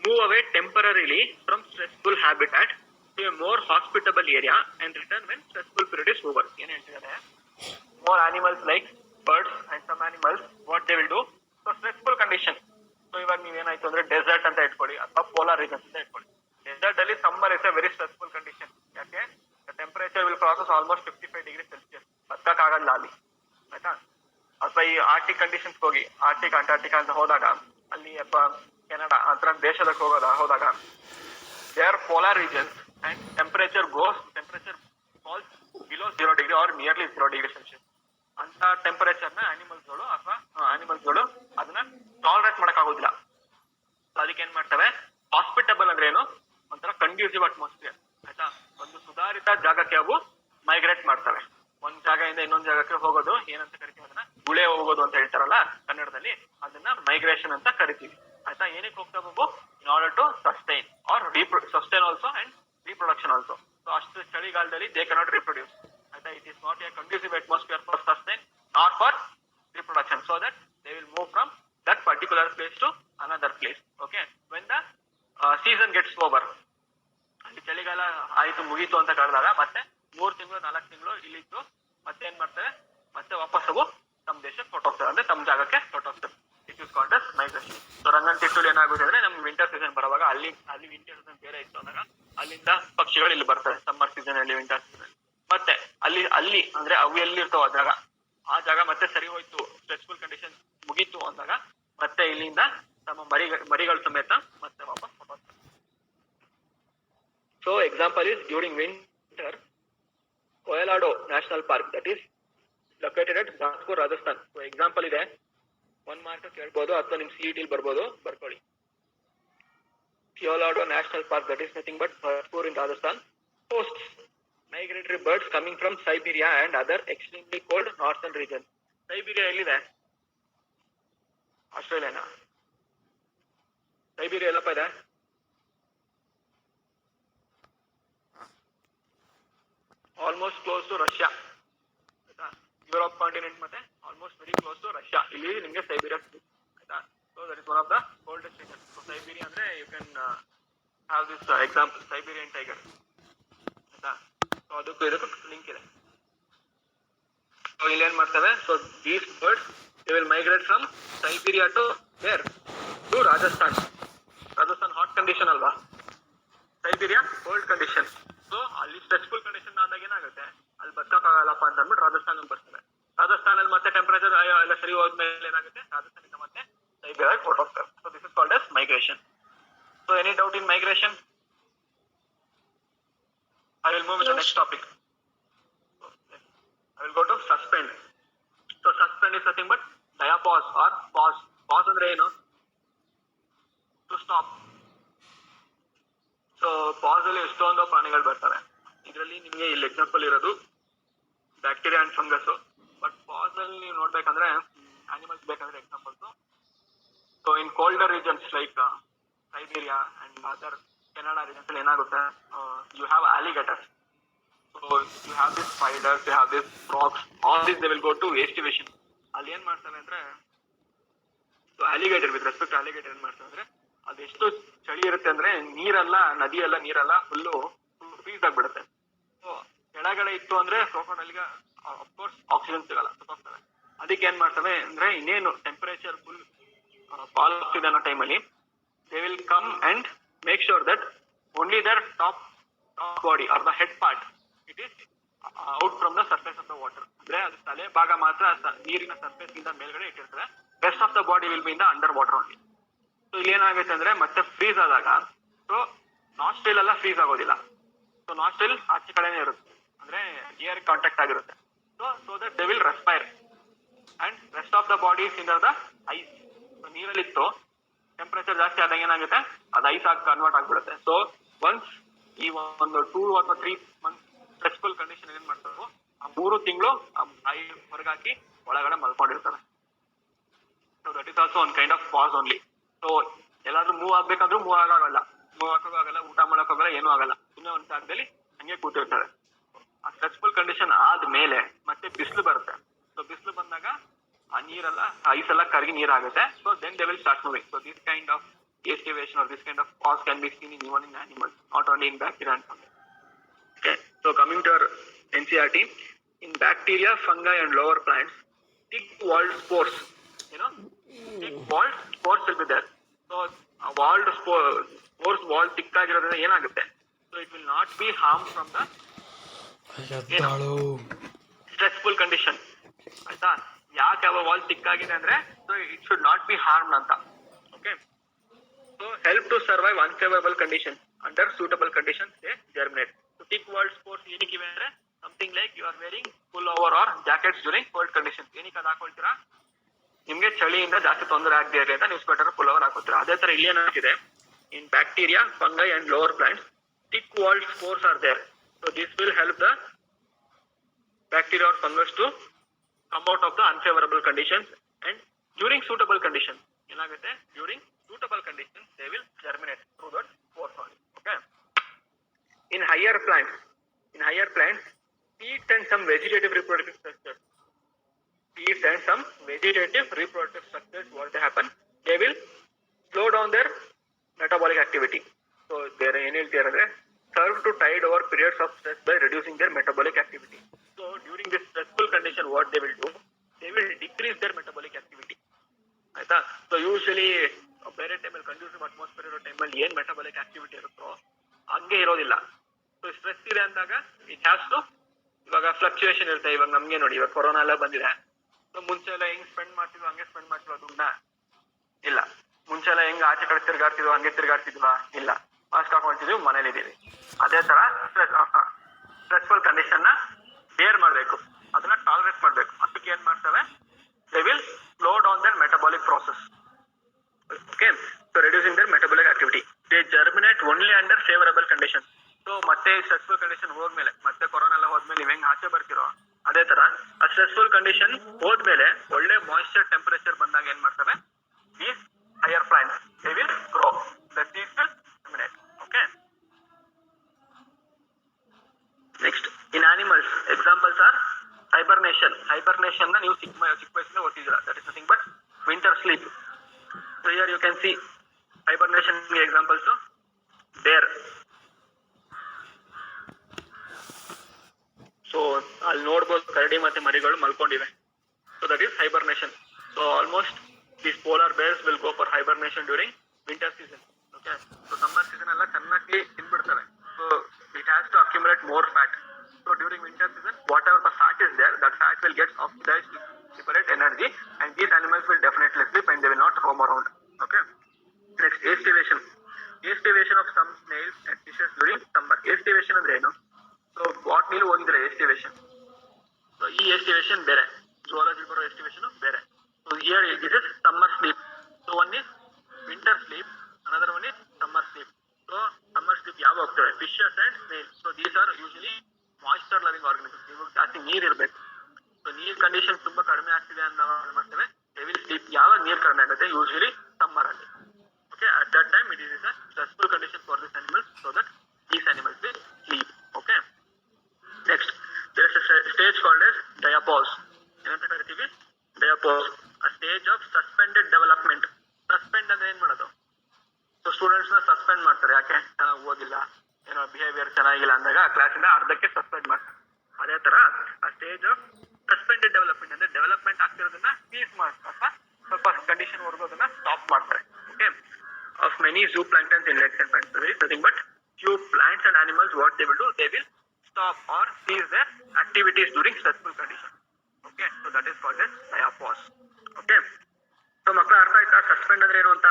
move away temporarily from stressful habitat to a more hospitable area and return when stressful period is over. ಏನು ಹೇಳ್ತಿದ್ದಾರೆ, more animals like birds and some animals what they will do, so stressful condition. So ಇವಾಗ ನೀವೇನಾಯ್ತು ಅಂದ್ರೆ ಡೆಸರ್ಟ್ ಅಂತ ಇಟ್ಕೊಳ್ಳಿ ಅಥವಾ ಪೋಲಾರ್ ರೀಜನ್ಸ್ ಅಂತ ಇಟ್ಕೊಳ್ಳಿ. ಡೆಸರ್ಟ್ ಅಲ್ಲಿ summer is a very stressful condition. ಯಾಕೆ, temperature will crosses almost 55 degree Celsius. ಬದುಕಕ್ಕಾಗಲ್ಲ ಅಲ್ಲಿ. ಆಯ್ತಾ? ಅಥವಾ ಈ ಆರ್ಟಿಕ್ ಕಂಡೀಷನ್ಸ್ ಹೋಗಿ, ಆರ್ಟಿಕ್ ಅಂಟಾರ್ಟಿಕಾ ಅಂತ ಹೋದಾಗ, ಅಲ್ಲಿ ಅಥವಾ ಕೆನಡಾ ಅಂತ ದೇಶದಕ್ಕೆ ಹೋದಾಗ there polar regions and temperature falls below 0 degree or nearly 0 degree Celsius. ಅಂತ ಟೆಂಪರೇಚರ್ ನ ಆನಿಮಲ್ಸ್ಗಳು ಅದನ್ನ ಟಾಲರೇಟ್ ಮಾಡಕ್ ಆಗೋದಿಲ್ಲ. ಅದಕ್ಕೆ ಏನ್ ಮಾಡ್ತವೆ, ಹಾಸ್ಪಿಟಬಲ್ ಅಂದ್ರೆ ಏನು, ಒಂಥರ ಕಂಡ್ಯೂಸಿವ್ ಅಟ್ಮಾಸ್ಫಿಯರ್. ಆಯ್ತಾ? ಒಂದು ಸುಧಾರಿತ ಜಾಗಕ್ಕೆ ಅವು ಮೈಗ್ರೇಟ್ ಮಾಡ್ತವೆ. ಒಂದ್ ಜಾಗದಿಂದ ಇನ್ನೊಂದ್ ಜಾಗಕ್ಕೆ ಹೋಗೋದು ಏನಂತ ಕರಿತೀವಿ, ಅದನ್ನ ಗುಳೆ ಹೋಗೋದು ಅಂತ ಹೇಳ್ತಾರಲ್ಲ ಕನ್ನಡದಲ್ಲಿ, ಅದನ್ನ ಮೈಗ್ರೇಷನ್ ಅಂತ ಕರಿತೀವಿ. ಆಯ್ತಾ? ಏನಕ್ಕೆ ಹೋಗ್ತಾವು, in order to sustain or sustain also and reproduction also. So ಅಷ್ಟು ಚಳಿಗಾಲದಲ್ಲಿ ದೇ ಕೆನಾಟ್ ರೀಪ್ರೊಡ್ಯೂಸ್. ಆಯ್ತಾ? It is not a conducive atmosphere for sustain or for reproduction, so that they will move from that particular place to another place. Okay, when the season gets over, ಅಲ್ಲಿ ಚಳಿಗಾಲ ಆಯ್ತು ಮುಗೀತು ಅಂತ ಕರೆದಾಗ ಮತ್ತೆ 3 ತಿಂಗಳು 4 ತಿಂಗಳು ಇಲ್ಲಿದ್ದು ಮತ್ತೆ ಏನ್ ಮಾಡ್ತವೆ, ಮತ್ತೆ ವಾಪಸ್ ಅವು ತಮ್ಮ ದೇಶಕ್ಕೆ ಹೊರಟೋಗ್ತವೆ, ಅಂದ್ರೆ ತಮ್ಮ ಜಾಗಕ್ಕೆ ಹೊರಟೋಗ್ತವೆ. It is called as migration. So ರಂಗನತಿಟ್ಟುಲಿ ಏನಾಗುತ್ತೆ ಅಂದ್ರೆ ನಮ್ಗೆ ವಿಂಟರ್ ಸೀಸನ್ ಬರುವಾಗ ಅಲ್ಲಿ ವಿಂಟರ್ ಸೀಸನ್ ಬೇರೆ ಇತ್ತು ಅಂದಾಗ ಅಲ್ಲಿಂದ ಪಕ್ಷಿಗಳು ಇಲ್ಲಿ ಬರ್ತವೆ ಸಮ್ಮರ್ ಸೀಸನ್ ಅಲ್ಲಿ, ವಿಂಟರ್ ಸೀಸನ್. ಮತ್ತೆ ಅಲ್ಲಿ ಅಂದ್ರೆ ಅವು ಎಲ್ಲಿರ್ತಾವ ಆ ಜಾಗ ಮತ್ತೆ ಸರಿ ಹೋಯ್ತು, ಸ್ಟ್ರೆಸ್ಫುಲ್ ಕಂಡೀಷನ್ ಮುಗೀತು ಅಂದಾಗ ಮತ್ತೆ ಇಲ್ಲಿಂದ ತಮ್ಮ ಮರಿಗಳ ಸಮೇತ ಮತ್ತೆ ವಾಪಸ್ ಹೋಗ್ತಾರೆ. So example is during winter Keoladeo national park that is located at Jajpur Rajasthan. So example ಇದೆ, 1 ಮಾರ್ಕ್ ಕೇಳ್ಬೋದು ಅಥವಾ ನಿಮ್ CET ಬರ್ಬೋದು, ಬರ್ಕೊಳ್ಳಿ. Keoladeo national park that is nothing but Jajpur in Rajasthan hosts migratory birds coming from Siberia and other extremely cold northern regions. Siberia ಎಲ್ಲಿದೆ? ಆಸ್ಟ್ರೇಲಿಯಾನಾ? ಸೈಬೀರಿಯಾ ಎಲ್ಲಪ್ಪ ಇದೆ? Almost close to Russia. ಆಯ್ತಾ, ಯುರೋಪ್ ಕಾಂಟಿನೆಂಟ್ ಮತ್ತೆ almost very close to Russia. ಇಲ್ಲಿ ನಿಮಗೆ ಸೈಬೀರಿಯಾ ಸಿಗುತ್ತೆ. ಆಯ್ತಾ, so that is one of the coldest region. So Siberia ಅಂದ್ರೆ you can have this example Siberian tiger. ಆಯ್ತಾ, ಸೊ ಅದಕ್ಕೂ ಇದಕ್ಕೂ ಲಿಂಕ್ ಇದೆ. ಸೊ ಇಲ್ಲಿ ಏನ್ ಮಾಡ್ತವೆ, so these birds they will migrate from Siberia to where, to Rajasthan. Rajasthan hot condition ಅಲ್ವಾ, ಸೈಬೀರಿಯಾ ಕೋಲ್ಡ್ ಕಂಡೀಷನ್. ಸೊ ಅಲ್ಲಿ ಸ್ಟ್ರೆಸ್ಫುಲ್ ಕಂಡೀಷನ್ ಆದಾಗ ಏನಾಗುತ್ತೆ, ಅಲ್ಲಿ ಬದುಕಕ್ಕಾಗಲ್ಲಪ್ಪ ಅಂತ ಅಂದ್ಬಿಟ್ಟು ರಾಜಸ್ಥಾನ ಬರ್ತದೆ. ರಾಜಸ್ಥಾನಲ್ಲಿ ಮತ್ತೆ ಟೆಂಪರೇಚರ್ ಎಲ್ಲ ಸರಿ ಹೋದ್ಮೇಲೆ ಏನಾಗುತ್ತೆ, ರಾಜಸ್ಥಾನದಿಂದ ಮತ್ತೆ ಸೈಬೀರಿಯಾ ಹೊರಟೋಗ್ತಾರೆ. So this is called as migration. So any doubt in migration? I will move to the next topic. I will go to suspend. So suspend is nothing but diapause or pause. Pause ಅಂದ್ರೆ ಏನು? To stop. ಸೊ ಪಾಸ್ ಅಲ್ಲಿ ಎಷ್ಟೊಂದು ಪ್ರಾಣಿಗಳು ಬರ್ತವೆ. ಇದರಲ್ಲಿ ನಿಮಗೆ ಇಲ್ಲಿ ಎಕ್ಸಾಂಪಲ್ ಇರೋದು bacteria and fungus. But pass ಅಲ್ಲಿ ನೀವು ನೋಡ್ಬೇಕಂದ್ರೆ ಆನಿಮಲ್ಸ್ ಬೇಕಂದ್ರೆ examples. So in colder regions like Siberia and other Canada regions ಅಲ್ಲಿ ಏನಾಗುತ್ತೆ, you have alligators. So you have this spiders, you have this frogs, all these they will go to estivation. ಅಲ್ಲಿ ಏನ್ ಮಾಡ್ತವೆ ಅಂದ್ರೆ, so alligator, with respect to alligator ಏನ್ ಮಾಡ್ತವೆ ಅಂದ್ರೆ, ಅದೆಷ್ಟು ಚಳಿ ಇರುತ್ತೆ ಅಂದ್ರೆ ನೀರೆಲ್ಲ, ನದಿ ಎಲ್ಲ ನೀರೆಲ್ಲ ಫುಲ್ಲು ಫ್ರೀಸ್ ಆಗ್ಬಿಡುತ್ತೆ. ಸೊ ಕೆಳಗಡೆ ಇತ್ತು ಅಂದ್ರೆ ಕ್ರೊಕೊಡೈಲ್ಗೆ ಅಫ್ಕೋರ್ಸ್ ಆಕ್ಸಿಜನ್ ಸಿಗಲ್ಲ, ಸತ್ತೋಗ್ತವೆ. ಅದಕ್ಕೆ ಏನ್ ಮಾಡ್ತವೆ ಅಂದ್ರೆ, ಇನ್ನೇನು ಟೆಂಪರೇಚರ್ ಫುಲ್ ಫಾಲ್ ಆಗ್ತಿದೆ ಅನ್ನೋ ಟೈಮಲ್ಲಿ they will come and make sure that only their top body or the head part it is out from the surface of the water. ಅಂದ್ರೆ ಅದು ತಲೆ ಭಾಗ ಮಾತ್ರ ನೀರಿನ ಸರ್ಫೇಸ್ ಗಿಂತ ಮೇಲ್ಗಡೆ ಇಟ್ಟಿರ್ತದೆ. Rest of the body will be in the under water only. So ಇಲ್ಲಿ ಏನಾಗುತ್ತೆ ಅಂದ್ರೆ ಮತ್ತೆ ಫ್ರೀಸ್ ಆದಾಗ, ಸೊ ನಾಸ್ಟ್ರಿಲ್ ಎಲ್ಲ ಫ್ರೀಸ್ ಆಗೋದಿಲ್ಲ. ಸೊ ನಾಸ್ಟ್ರಿಲ್ ಆಚೆ ಕಡೆನೇ ಇರುತ್ತೆ, ಅಂದ್ರೆ ಏರ್ ಕಾಂಟ್ಯಾಕ್ಟ್ ಆಗಿರುತ್ತೆ. So that they will respire and rest of the body is in the ice. ನೀರಲ್ಲಿತ್ತು, ಟೆಂಪರೇಚರ್ ಜಾಸ್ತಿ ಆದಾಗ ಏನಾಗುತ್ತೆ, ಅದು ಐಸ್ ಆಗಿ ಕನ್ವರ್ಟ್ ಆಗ್ಬಿಡುತ್ತೆ. ಸೊ ಒನ್ಸ್ ಈ ಒಂದು 2 ಅಥವಾ 3 ಮಂತ್ ಸ್ಟ್ರೆಸ್ಫುಲ್ ಕಂಡೀಷನ್ ಏನ್ ಮಾಡ್ತಾರೋ, ಆ 3 ತಿಂಗಳು ಐ ಹೊರಗಾಕಿ ಒಳಗಡೆ ಮಲ್ಕೊಂಡಿರ್ತಾರೆ. So that is also one kind of pause only. So ಎಲ್ಲಾದ್ರೂ ಮೂವ್ ಆಗ್ಬೇಕಾದ್ರೂ ಮೂವ್ ಆಗಲ್ಲ, ಮೂವ್ ಹಾಕೋಕ್ಕಾಗಲ್ಲ, ಊಟ ಮಾಡೋಕ್ಕಾಗಲ್ಲ, ಏನೂ ಆಗಲ್ಲ, ಸುಮ್ಮನೆ ಒಂದು ಜಾಗದಲ್ಲಿ ಹಂಗೆ ಕೂತಿರ್ತಾರೆ. ಆ ಸ್ಟ್ರೆಸ್ಫುಲ್ ಕಂಡೀಷನ್ ಆದ್ಮೇಲೆ ಮತ್ತೆ ಬಿಸಿಲು ಬರುತ್ತೆ. ಸೊ ಬಿಸಿಲು ಬಂದಾಗ ಆ ನೀರೆಲ್ಲ, ಐಸ್ ಎಲ್ಲ ಕರಗಿ ನೀರಾಗುತ್ತೆ. So then they will start moving. So this kind of estivation or this kind of pause can be seen in even in animals, not only in bacteria and fungi. Okay, so coming to our NCERT, in bacteria, fungi and lower plants, thick-walled spores, thick-walled spores will be there. So walled spores wall thick ಆಗಿರೋದ್ರಿಂದ ಏನಾಗುತ್ತೆ, so it will not be harmed from the stressful condition. ಆಯ್ತಾ, ಯಾಕೆ ಅವ ವಾಲ್ thick ಆಗಿದೆ ಅಂದ್ರೆ, so it should not be harmed ಅಂತ. Okay, so help to survive unfavorable conditions. Under suitable conditions they germinate. So thick-walled spores ಏನಕ್ಕಿವೆ ಅಂದ್ರೆ, something like you are wearing pullover or jackets during cold conditions. ಏನಕ್ಕೆ ಅದು ಹಾಕೊಳ್ತೀರಾ, ನಿಮ್ಗೆ ಚಳಿಯಿಂದ ಜಾಸ್ತಿ ತೊಂದರೆ ಆಗದೆ ಇರಲಿ ಅಂತ ನೀವು ಸ್ವೆಟರ್ ಪುಲ್ಲೋವರ್ ಹಾಕೋತೀರಾ. ಅದೇ ತರ ಇಲ್ಲಿ ಏನಾಗಿದೆ, in bacteria, fungi and lower plants, thick-walled spores are there. So this will help the bacteria or fungus to come out of the unfavorable conditions, and during suitable conditions ಏನಾಗುತ್ತೆ, during suitable conditions they will germinate through that spore only. Okay, in higher plants seeds and some vegetative reproductive structures, what they happen, they will slow down their metabolic activity. So there ಏನು ಹೇಳ್ತಾರೆ ಅಂದ್ರೆ, serve to tide over periods of stress by reducing their metabolic activity. So during this stressful condition what they will do, they will decrease their metabolic activity. ಆಯ್ತಾ, ಸೊ ಯೂಶಲಿ ಬೇರೆ ಟೈಮಲ್ಲಿ ಕಂಡ್ಯೂಸಿವ್ ಅಟ್ಮಾಸ್ಫಿಯರ್ ಇರೋ ಟೈಮಲ್ಲಿ ಏನ್ ಮೆಟಬಾಲಿಕ್ ಆಕ್ಟಿವಿಟಿ ಇರುತ್ತೋ ಹಂಗೆ ಇರೋದಿಲ್ಲ. ಸೊ ಸ್ಟ್ರೆಸ್ ಇದೆ ಅಂದಾಗ ಇಟ್ ಹ್ಯಾಸ್ ಟು, ಇವಾಗ ಫ್ಲಕ್ಚುಯೇಷನ್ ಇರುತ್ತೆ. ಇವಾಗ ನಮ್ಗೆ ನೋಡಿ, ಇವಾಗ ಕೊರೋನಾ ಎಲ್ಲ ಬಂದಿದೆ. ಸೊ ಮುಂಚೆ ಎಲ್ಲ ಹೆಂಗ್ ಸ್ಪೆಂಡ್ ಮಾಡ್ತಿದ್ವು ಹಂಗೆ ಸ್ಪೆಂಡ್ ಮಾಡ್ತಿದ್ವ ದುಡ್ಡನ್ನ? ಇಲ್ಲ. ಮುಂಚೆ ಎಲ್ಲ ಹೆಂಗ್ ಆಚೆ ಕಡೆ ತಿರ್ಗಾಡ್ತಿದ್ವ ಹಂಗೆ ತಿರ್ಗಾಡ್ತಿದ್ವಾ? ಇಲ್ಲ. ಮಾಸ್ಕ್ ಹಾಕೊಳ್ತಿದ್ವಿ, ಮನೇಲಿ ಇದೀವಿ. ಅದೇ ತರ ಸ್ಟ್ರೆಸ್ಫುಲ್ ಕಂಡೀಷನ್ ನ ಬೇರ್ ಮಾಡ್ಬೇಕು, ಅದನ್ನ ಟಾಲರೇಟ್ ಮಾಡ್ಬೇಕು. ಅದಕ್ಕೆ ಏನ್ ಮಾಡ್ತವೆ, they will slow down their metabolic process. Okay, so reducing their metabolic activity. They germinate only under favorable conditions. So ಮತ್ತೆ ಸ್ಟ್ರೆಸ್ಫುಲ್ ಕಂಡೀಷನ್ ಹೋದ್ಮೇಲೆ, ಮತ್ತೆ ಕೊರೋನಾ ಎಲ್ಲ ಹೋದ್ಮೇಲೆ ನೀವ್ ಹೆಂಗ್ ಆಚೆ ಬರ್ತಿರೋ ಅದೇ ತರ ಆ ಸ್ಟ್ರೆಸ್ಫುಲ್ ಕಂಡೀಷನ್ ಹೋದ್ಮೇಲೆ ಒಳ್ಳೆ ಮಾಯಿಶ್ಚರ್ ಟೆಂಪರೇಚರ್ ಬಂದಾಗ ಏನ್ ಮಾಡ್ತವೆ, these higher plants they will grow, the seeds will germinate. Okay, next, in animals hibernation ನ ನೀವು ಚಿಕ್ಕ ವಯಸ್ಸಿಂದ ಓದ್ತಿದ್ದೀರಾ. That is nothing but winter sleep. So here you can see hibernation examples there. So ಅಲ್ಲಿ ನೋಡ್ಬೋದು ಕರಡಿ ಮತ್ತೆ ಮರಿಗಳು ಮಲ್ಕೊಂಡಿವೆ. So that is hibernation. So almost these polar bears will go for hibernation during winter season. Okay, so summer season ಎಲ್ಲ ಚೆನ್ನಾಗಿ ತಿನ್ಬಿಡ್ತವೆ. So it has to accumulate more fat. So during winter season, whatever the fat is there, that fat will get oxidized to liberate energy, and these animals will definitely sleep and they will not roam around. Okay. Next, estivation. Estivation of some snails and fishes during summer. Estivation ಅಂದ್ರೆ ಏನು? So what ನೀವು ಓದಿದ್ರೆ estivation. So ಈ estivation ಬೇರೆ, zoology ಬರೋ estivation ಬೇರೆ. So here this is summer sleep. So one is winter sleep, another one is summer sleep. So summer sleep ಯಾವ ಹೋಗ್ತವೆ? Fishes and snails. So these are usually moisture loving organism. ನೀವು ಜಾಸ್ತಿ ನೀರ್ ಇರಬೇಕು. ಸೊ ನೀರ್ ಕಂಡೀಷನ್ ತುಂಬಾ ಕಡಿಮೆ ಆಗ್ತಿದೆ ಅಂತ ಮಾಡ್ತೇವೆ. They will sleep. ಯಾವಾಗ ನೀರ್ ಕಡಿಮೆ ಆಗುತ್ತೆ? ಯೂಶಲಿ ಸಮ್ಮರ್ ಅಲ್ಲಿ. Okay, at that time it is a stressful condition for this animals, so that these animals will sleep. Okay, next there is a stage called as diapause. ಏನಂತ ಕರಿತೀವಿ? Diapause. A stage of suspended development. Suspend ಅಂದ್ರೆ ಏನ್ ಮಾಡೋದು? ಸೊ ಸ್ಟೂಡೆಂಟ್ಸ್ ನ ಸಸ್ಪೆಂಡ್ ಮಾಡ್ತಾರೆ. ಯಾಕೆ? ಚೆನ್ನಾಗಿ ಓದಿಲ್ಲ, ಏನೋ ಬಿಹೇವಿಯರ್ ಚೆನ್ನಾಗಿಲ್ಲ ಅಂದಾಗ ಕ್ಲಾಸಿಂದ ಅರ್ಧಕ್ಕೆ ಸಸ್ಪೆಂಡ್ ಮಾಡ್ತಾರೆ. ಅದೇ ತರ ಆ ಸ್ಟೇಜ್ ಆಫ್ ಸಸ್ಪೆಂಡೆಡ್ ಡೆವಲಪ್ಮೆಂಟ್ ಅಂದ್ರೆ ಡೆವಲಪ್ಮೆಂಟ್ ಆಗ್ತಿರೋದನ್ನ ಸೀಸ್ ಮಾಡ್ತಾರೆ, ಸ್ವಲ್ಪ ಕಂಡೀಷನ್ ವರ್ಗು ಅದನ್ನ ಸ್ಟಾಪ್ ಮಾಡ್ತಾರೆ. Okay, of many zoo planktons in lakes and ponds. Nothing but few plants and animals what they will do, they will stop or cease their activities during stressful condition. Okay, so that is called as diapause. Okay, so ಮಕ್ಕಳ ಅರ್ಥ ಆಯ್ತಾ ಸಸ್ಪೆಂಡ್ ಅಂದ್ರೆ ಏನು ಅಂತ?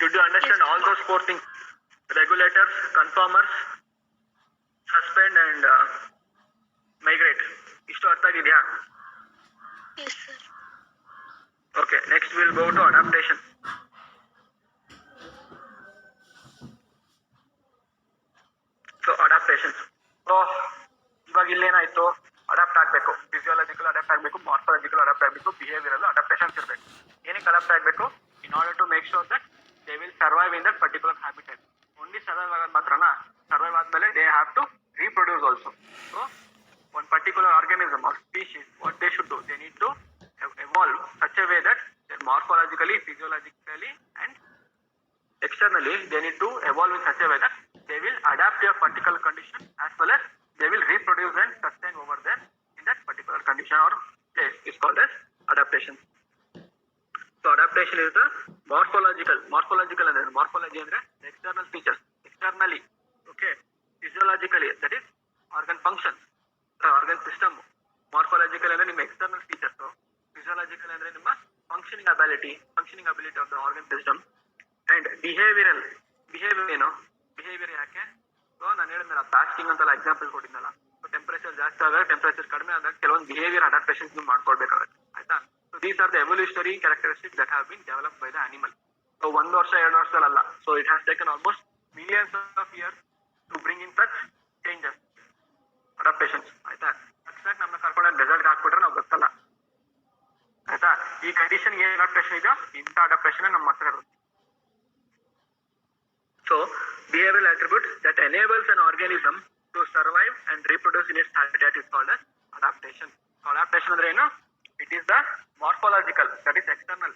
Did you understand all those four things? Regulators, conformers, suspend and migrate. ಇಷ್ಟು ಅರ್ಥ ಆಗಿದೆಯಾ? Yes, sir. Okay, next we'll go to adaptation. So adaptation. So ಇವಾಗ ಇಲ್ಲೇನಾಯ್ತು? ಅಡಾಪ್ಟ್ ಆಗ್ಬೇಕು. ಫಿಸಿಯಾಲಜಿಕಲ್ ಅಡಾಪ್ಟ್ ಆಗ್ಬೇಕು, ಮಾರ್ಫಾಲಜಿಕಲ್ ಅಡಾಪ್ಟ್ ಆಗ್ಬೇಕು, ಬಿಹೇವಿಯರಲ್ ಅಡಾಪ್ಟೇಷನ್ಸ್ ಇರಬೇಕು. ಏನಕ್ಕೆ ಅಡಾಪ್ಟ್ ಆಗ್ಬೇಕು? In order to make sure that they will survive in that particular habitat. Only survive agad matrana, survive admele they have to reproduce also. So one particular organism or species, what they should do, they need to evolve such a way that morphologically, physiologically and externally they need to evolve in such a way that they will adapt to a particular condition as well as they will reproduce and sustain over there in that particular condition or place. Is called as adaptation. So adaptation is the morphological ಅಂದ್ರೆ morphology ಅಂದ್ರೆ external features, externally. Okay, physiologically that is organ function, organ system. Morphological ಅಂದ್ರೆ ನಿಮ್ಮ external features, physiological ಅಂದ್ರೆ ನಿಮ್ಮ functioning ability of the organ system, and behavioral ಏನು? ಬಿಹೇವಿಯರ್ ಯಾಕೆ? ಸೊ ನಾನು ಹೇಳಿದ್ನಲ್ಲ ಫಾಸ್ಟಿಂಗ್ ಅಂತೆಲ್ಲ ಎಕ್ಸಾಂಪಲ್ ಕೊಟ್ಟಿದ್ನಲ್ಲ. ಸೊ ಟೆಂಪರೇಚರ್ ಜಾಸ್ತಿ ಆದಾಗ, ಟೆಂಪರೇಚರ್ ಕಡಿಮೆ ಆದಾಗ ಕೆಲವೊಂದು ಬಿಹೇವಿಯರ್ ಅಡಾಪ್ಟೇಷನ್ಸ್ ನೀವು ಮಾಡ್ಕೊಳ್ಬೇಕಾಗುತ್ತೆ. ಆಯ್ತಾ? So these are the evolutionary characteristics that have been developed by the animal. So 1 ವರ್ಷ 2 ವರ್ಷದಲ್ಲ. So it has taken almost millions of years to bring in such changes, adaptations. ಆಯ್ತಾ? ಅಕ್ಷರಕ್ಕೆ ನಮ್ಮನ್ನ ಕರ್ಕೊಂಡು ಡೆಸರ್ಟ್ ಹಾಕ್ಬಿಟ್ರೆ ನಾವು ಗೊತ್ತಲ್ಲ. ಆಯ್ತಾ? ಈ ಕಂಡೀಷನ್ ಏನ್ ಅಡಾಪ್ಟೇಷನ್ ಇದೆಯೋ ಇಂಥ ಅಡಾಪ್ಟೇಷನ್ ನಮ್ಮ ಹತ್ರ ಇರುತ್ತೆ. So behavioral attributes that enables an organism to survive and reproduce in its habitat is called as adaptation. So adaptation ಅಂದ್ರೆ ಏನು? It is the morphological, that is external,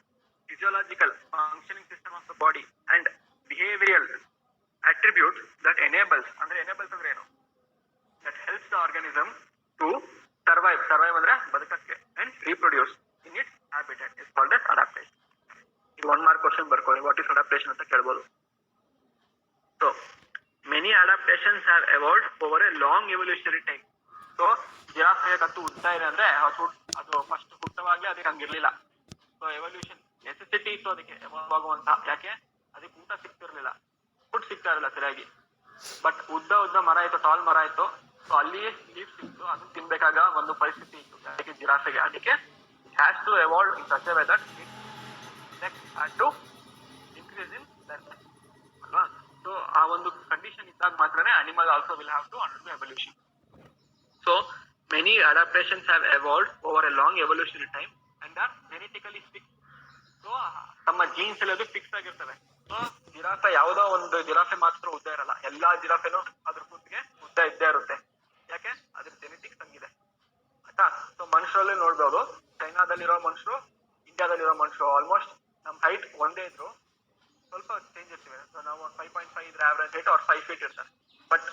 physiological functioning system of the body and behavioral attributes that enables ಅಂದ್ರೆ ಏನು? That helps the organism to survive ಅಂದ್ರೆ ಬದುಕಕ್ಕೆ and reproduce in its habitat is called as adaptation. ಇದು 1 mark question ಬರ್ಕೊಳ್ಳಿ. What is adaptation ಅಂತ ಕೇಳಬಹುದು. So many adaptations have evolved over a long evolutionary time. So giraffe ಕತ್ತು ಉದ್ದ ಇದೆ ಅಂದ್ರೆ ಅದು ಫಸ್ಟ್ ಹುಟ್ಟವಾಗ್ಲೇ ಅದಕ್ಕೆ ಹಂಗಿರ್ಲಿಲ್ಲ. ಸೊ ಎವಲ್ಯೂಷನ್ ನೆಸೆಸಿಟಿ ಇತ್ತು ಅದಕ್ಕೆ ಎವಾಲ್ವ್ ಆಗುವಂತ. ಯಾಕೆ? ಅದಕ್ಕೆ ಊಟ ಸಿಗ್ತಿರ್ಲಿಲ್ಲ, ಫುಡ್ ಸಿಗ್ತಾ ಇರಲಿಲ್ಲ ಸರಿಯಾಗಿ. ಬಟ್ ಉದ್ದ ಮರ ಇತ್ತು, ಟಾಲ್ ಮರ ಇತ್ತು. ಸೊ ಅಲ್ಲಿಯೇ ಲೀಫ್ ಸಿಕ್ತು, ಅದನ್ನ ತಿನ್ಬೇಕಾಗ ಒಂದು ಪರಿಸ್ಥಿತಿ ಇತ್ತು ಅದಕ್ಕೆ ಜಿರಾಫೆಗೆ. ಅದಕ್ಕೆ has to evolve in such a way that it had to increase in length ಅಲ್ವಾ? ಸೊ ಆ ಒಂದು ಕಂಡೀಷನ್ ಇದ್ದಾಗ ಮಾತ್ರನೇ animal also will have to undergo evolution. So many adaptations have evolved over a long evolutionary time and are genetically fixed. So ತಮ್ಮ ಜೀನ್ಸ್ ಎಲ್ಲ ಫಿಕ್ಸ್ ಆಗಿರ್ತವೆ. ಸೊ ಜಿರಾಫೆ ಯಾವುದೋ ಒಂದು ಜಿರಾಫೆ ಮಾತ್ರ ಉದ್ದ ಇರಲ್ಲ, ಎಲ್ಲಾ ಜಿರಾಫೆನೂ ಅದ್ರ ಕೂತಿಗೆ ಉದ್ದ ಇದ್ದೇ ಇರುತ್ತೆ. ಯಾಕೆ? ಅದ್ರ ಮನುಷ್ಯರಲ್ಲಿ ನೋಡ್ಬೋದು. ಚೈನಾದಲ್ಲಿರೋ ಮನುಷ್ಯರು, ಇಂಡಿಯಾದಲ್ಲಿರೋ ಮನುಷ್ಯರು ಆಲ್ಮೋಸ್ಟ್ ನಮ್ಮ ಹೈಟ್ ಒಂದೇ ಇದ್ರು, ಸ್ವಲ್ಪ ಚೇಂಜ್ ಇರ್ತೀವಿ. ಸೊ ನಾವು 5.5 ಇದ್ರೆ ಆವರೇಜ್ ಹೈಟ್ ಅವ್ರು 5 ಫೀಟ್ ಇರ್ತಾರೆ. ಬಟ್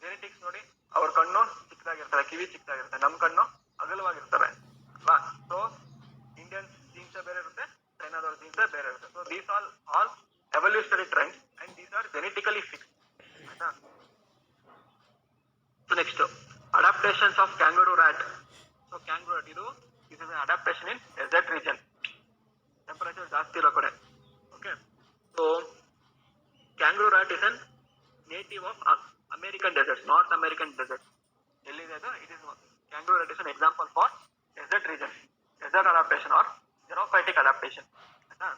ಜೆನೆಟಿಕ್ಸ್ ನೋಡಿ, ಅವ್ರ ಕಣ್ಣು ಚಿಕ್ಕದಾಗಿರ್ತವೆ, ಕಿವಿ ಚಿಕ್ಕದಾಗಿರುತ್ತೆ, ನಮ್ಮ ಕಣ್ಣು ಅಗಲವಾಗಿರ್ತವೆ ಅಲ್ವಾ. ಸೊ ಇಂಡಿಯನ್ ಜೀನ್ಸ್ ಬೇರೆ ಇರುತ್ತೆ, ಚೈನಾದವ್ರ ಜೀನ್ಸ್ ಬೇರೆ ಇರುತ್ತೆ. So these all evolutionary trends and these are genetically fix ಆಯ್ತಾ. So next adaptations of kangaroo rat. So kangaroo rat ಇದು is adaptation in desert region, temperature ಜಾಸ್ತಿ ಇರೋ ಕಡೆ. Okay, so kangaroo rat is an native of American desert, North American desert. ಎಲ್ಲಿದೆ ಅದು? It is kangaroo rat is an example for desert region, desert adaptation or xerophytic adaptation ಆಯ್ತಾ.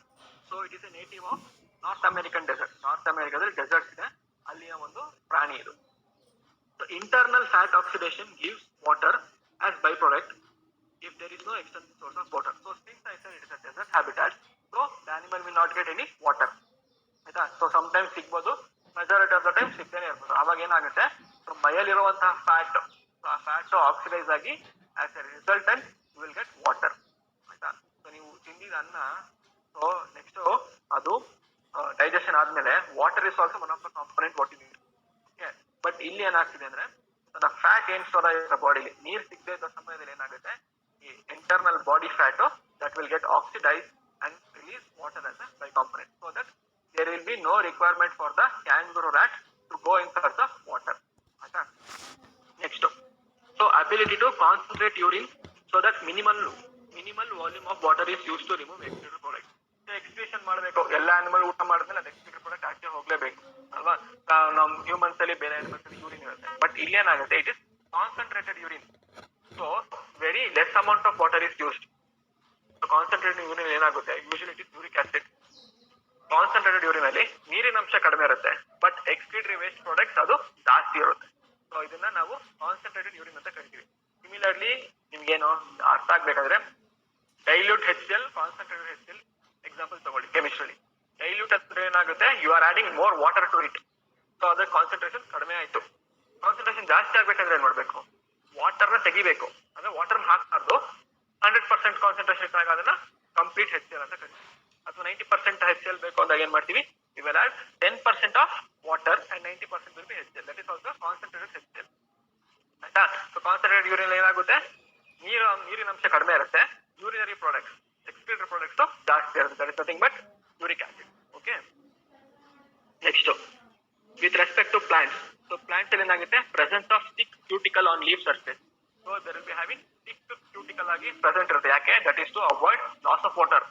So it is a native of North American desert. North ಅಮೆರಿಕಾದಲ್ಲಿ ಡೆಸರ್ಟ್ ಇದೆ, ಅಲ್ಲಿಯ ಒಂದು ಪ್ರಾಣಿ ಇದು. So internal fat oxidation gives water as byproduct if there is no external source of water. So since I said it is a desert habitat, so the animal will not get any water. ಆಯ್ತಾ. ಸೊ sometimes ಸಿಗ್ಬೋದು, ಮೆಜಾರಿಟಿ ಆಫ್ ದ ಟೈಮ್ ಸಿಗ್ತಾನೆ ಇರ್ಬೋದು. ಅವಾಗ ಏನಾಗುತ್ತೆ, ಸೊ ಮೈಯಲ್ಲಿರುವಂತಹ ಫ್ಯಾಟ್, ಆ ಫ್ಯಾಟ್ ಆಕ್ಸಿಡೈಸ್ ಆಗಿ as a resultant you will get water ಆಯ್ತಾ. ಸೊ ನೀವು ತಿಂದಿದ ಅನ್ನ, ಸೊ ನೆಕ್ಸ್ಟ್ ಅದು ಡೈಜೆಷನ್ ಆದ್ಮೇಲೆ water is also one of the component what you need. But ಇಲ್ಲಿ ಏನಾಗ್ತಿದೆ ಅಂದ್ರೆ ಫ್ಯಾಟ್ ಏನ್ ಸ್ಟೋರ್ ಆಗಿರುತ್ತೆ ಬಾಡಿಲಿ, ನೀರ್ ಸಿಗದೆ ಇದ್ದ ಸಮಯದಲ್ಲಿ ಏನಾಗುತ್ತೆ, ಈ internal body fat that will get oxidize and release water as a by component. So that there will be no requirement for the kangaroo rat to go in search of water ಆಯ್ತಾ. Next, so ability to concentrate urine so that minimal volume of water is use to remove excreted product. Excretion ಮಾಡಬೇಕು, ಎಲ್ಲ ಆನಿಮಲ್ ಊಟ ಮಾಡಿದ್ಮೇಲೆ ಅದು ಎಕ್ಸ್ಕ್ರೀಟೆಡ್ ಪ್ರಾಡಕ್ಟ್ ಆಚೆ ಹೋಗ್ಲೇಬೇಕು ಅಲ್ವಾ. ನಮ್ ಹ್ಯೂಮನ್ಸ್ ಅಲ್ಲಿ ಬೇರೆ ಆನಿಮಲ್ಸ್ ಅಲ್ಲಿ ಯೂರಿನ್ ಇರುತ್ತೆ, ಬಟ್ ಇಲ್ಲಿ ಏನಾಗುತ್ತೆ, it is concentrated urine. So very less amount of water is used. Concentrated urine ಏನಾಗುತ್ತೆ, usually it is uric acid. Concentrated urine ಅಲ್ಲಿ ನೀರಿನ ಅಂಶ ಕಡಿಮೆ ಇರುತ್ತೆ, ಬಟ್ ಎಕ್ಸ್ಕ್ರೀಟರಿ ವೇಸ್ಟ್ ಪ್ರಾಡಕ್ಟ್ಸ್ ಅದು ಜಾಸ್ತಿ ಇರುತ್ತೆ. ಸೊ ಇದನ್ನ ನಾವು ಕಾನ್ಸಂಟ್ರೇಟೆಡ್ ಯೂರಿನ್ ಅಂತ ಕರಿತೀವಿ. ಸಿಮಿಲರ್ಲಿ ನಿಮ್ಗೇನು ಅರ್ಥ ಆಗ್ಬೇಕಾದ್ರೆ dilute HCl, concentrated HCl example ತಗೊಳ್ಳಿ. ಕೆಮಿಸ್ಟ್ರಿ ಡೈಲ್ಯೂಟ್ ಅಂದ್ರೆ ಏನಾಗುತ್ತೆ, you are adding more water to it. So ಅದ್ರ ಕಾನ್ಸಂಟ್ರೇಷನ್ ಕಡಿಮೆ ಆಯ್ತು. ಕಾನ್ಸಂಟ್ರೇಷನ್ ಜಾಸ್ತಿ ಆಗ್ಬೇಕಂದ್ರೆ ಏನ್ ಮಾಡ್ಬೇಕು, ವಾಟರ್ ನ ತೆಗಿಬೇಕು. ಅಂದ್ರೆ ವಾಟರ್ ಹಾಕ್ಬಾರ್ದು, 100% ಕಾನ್ಸಂಟ್ರೇಷನ್ ಆಗ ಅದನ್ನ ಕಂಪ್ಲೀಟ್ HCl ಅಂತ ಕರಿತೀವಿ. ಅಥವಾ 90% HCl ಬೇಕು ಅಂದಾಗ ಏನ್ ಮಾಡ್ತೀವಿ, we will add 10% of water and 90% will be HCl. That is also concentrated HCl ಆಯ್ತಾ. ಸೊ ಕಾನ್ಸಂಟ್ರೇಟೆಡ್ ಯೂರಿನ್ ಏನಾಗುತ್ತೆ, ನೀರಿನ ಅಂಶ ಕಡಿಮೆ ಇರುತ್ತೆ, ಯೂರಿನರಿ ಪ್ರಾಡಕ್ಟ್ಸ್, ಎಕ್ಸ್ಕ್ರೀಟರಿ ಪ್ರಾಡಕ್ಟ್ಸ್ ಜಾಸ್ತಿ ಇರುತ್ತೆ. That is nothing but uric acid. Okay, next with respect to plants. So plants ಅಲ್ಲಿ ಏನಾಗುತ್ತೆ, presence of thick cuticle on leaf surface. So there will be having thick cuticle ಆಗಿ ಪ್ರೆಸೆಂಟ್ ಇರುತ್ತೆ. ಯಾಕೆ, that is to avoid loss of water.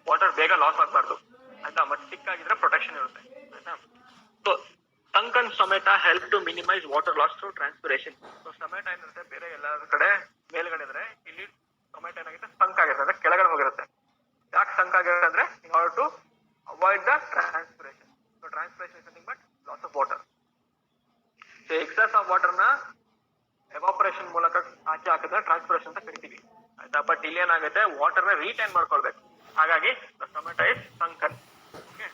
Water ಬೇಗ ಲಾಸ್ ಆಗಬಾರ್ದು ಆಯ್ತಾ, ಮತ್ತೆ ಥಿಕ್ ಆಗಿದ್ರೆ ಪ್ರೊಟೆಕ್ಷನ್ ಇರುತ್ತೆ ಆಯ್ತಾ. So sunken stomata help to minimise water loss through transpiration. So stomata ಏನಿರುತ್ತೆ ಬೇರೆ ಎಲ್ಲರ ಕಡೆ ಮೇಲ್ಗಡೆ ಇದ್ರೆ, ಇಲ್ಲಿ ಟೊಮೆಟೊ ಏನಾಗುತ್ತೆ, ಸಂಕ್ ಆಗಿರುತ್ತೆ, ಅಂದ್ರೆ ಕೆಳಗಡೆ ಹೋಗಿರುತ್ತೆ. ಯಾಕೆ ಸಂಕ್ ಆಗಿರುತ್ತೆ ಅಂದ್ರೆ in order to avoid the transpiration. So transpiration is nothing but loss of water. So excess of water ನ ಎವಾಪರೇಷನ್ ಮೂಲಕ ಆಚೆ ಹಾಕಿದ್ರೆ ಟ್ರಾನ್ಸ್ಪಿರೇಷನ್ ಅಂತ ಕರಿತೀವಿ ಆಯ್ತಾ. ಬಟ್ ಇಲ್ಲಿ ಏನಾಗುತ್ತೆ, ವಾಟರ್ ನ ರೀಟೈನ್ ಮಾಡ್ಕೊಳ್ಬೇಕು, ಹಾಗಾಗಿ tomato is sunken. Okay,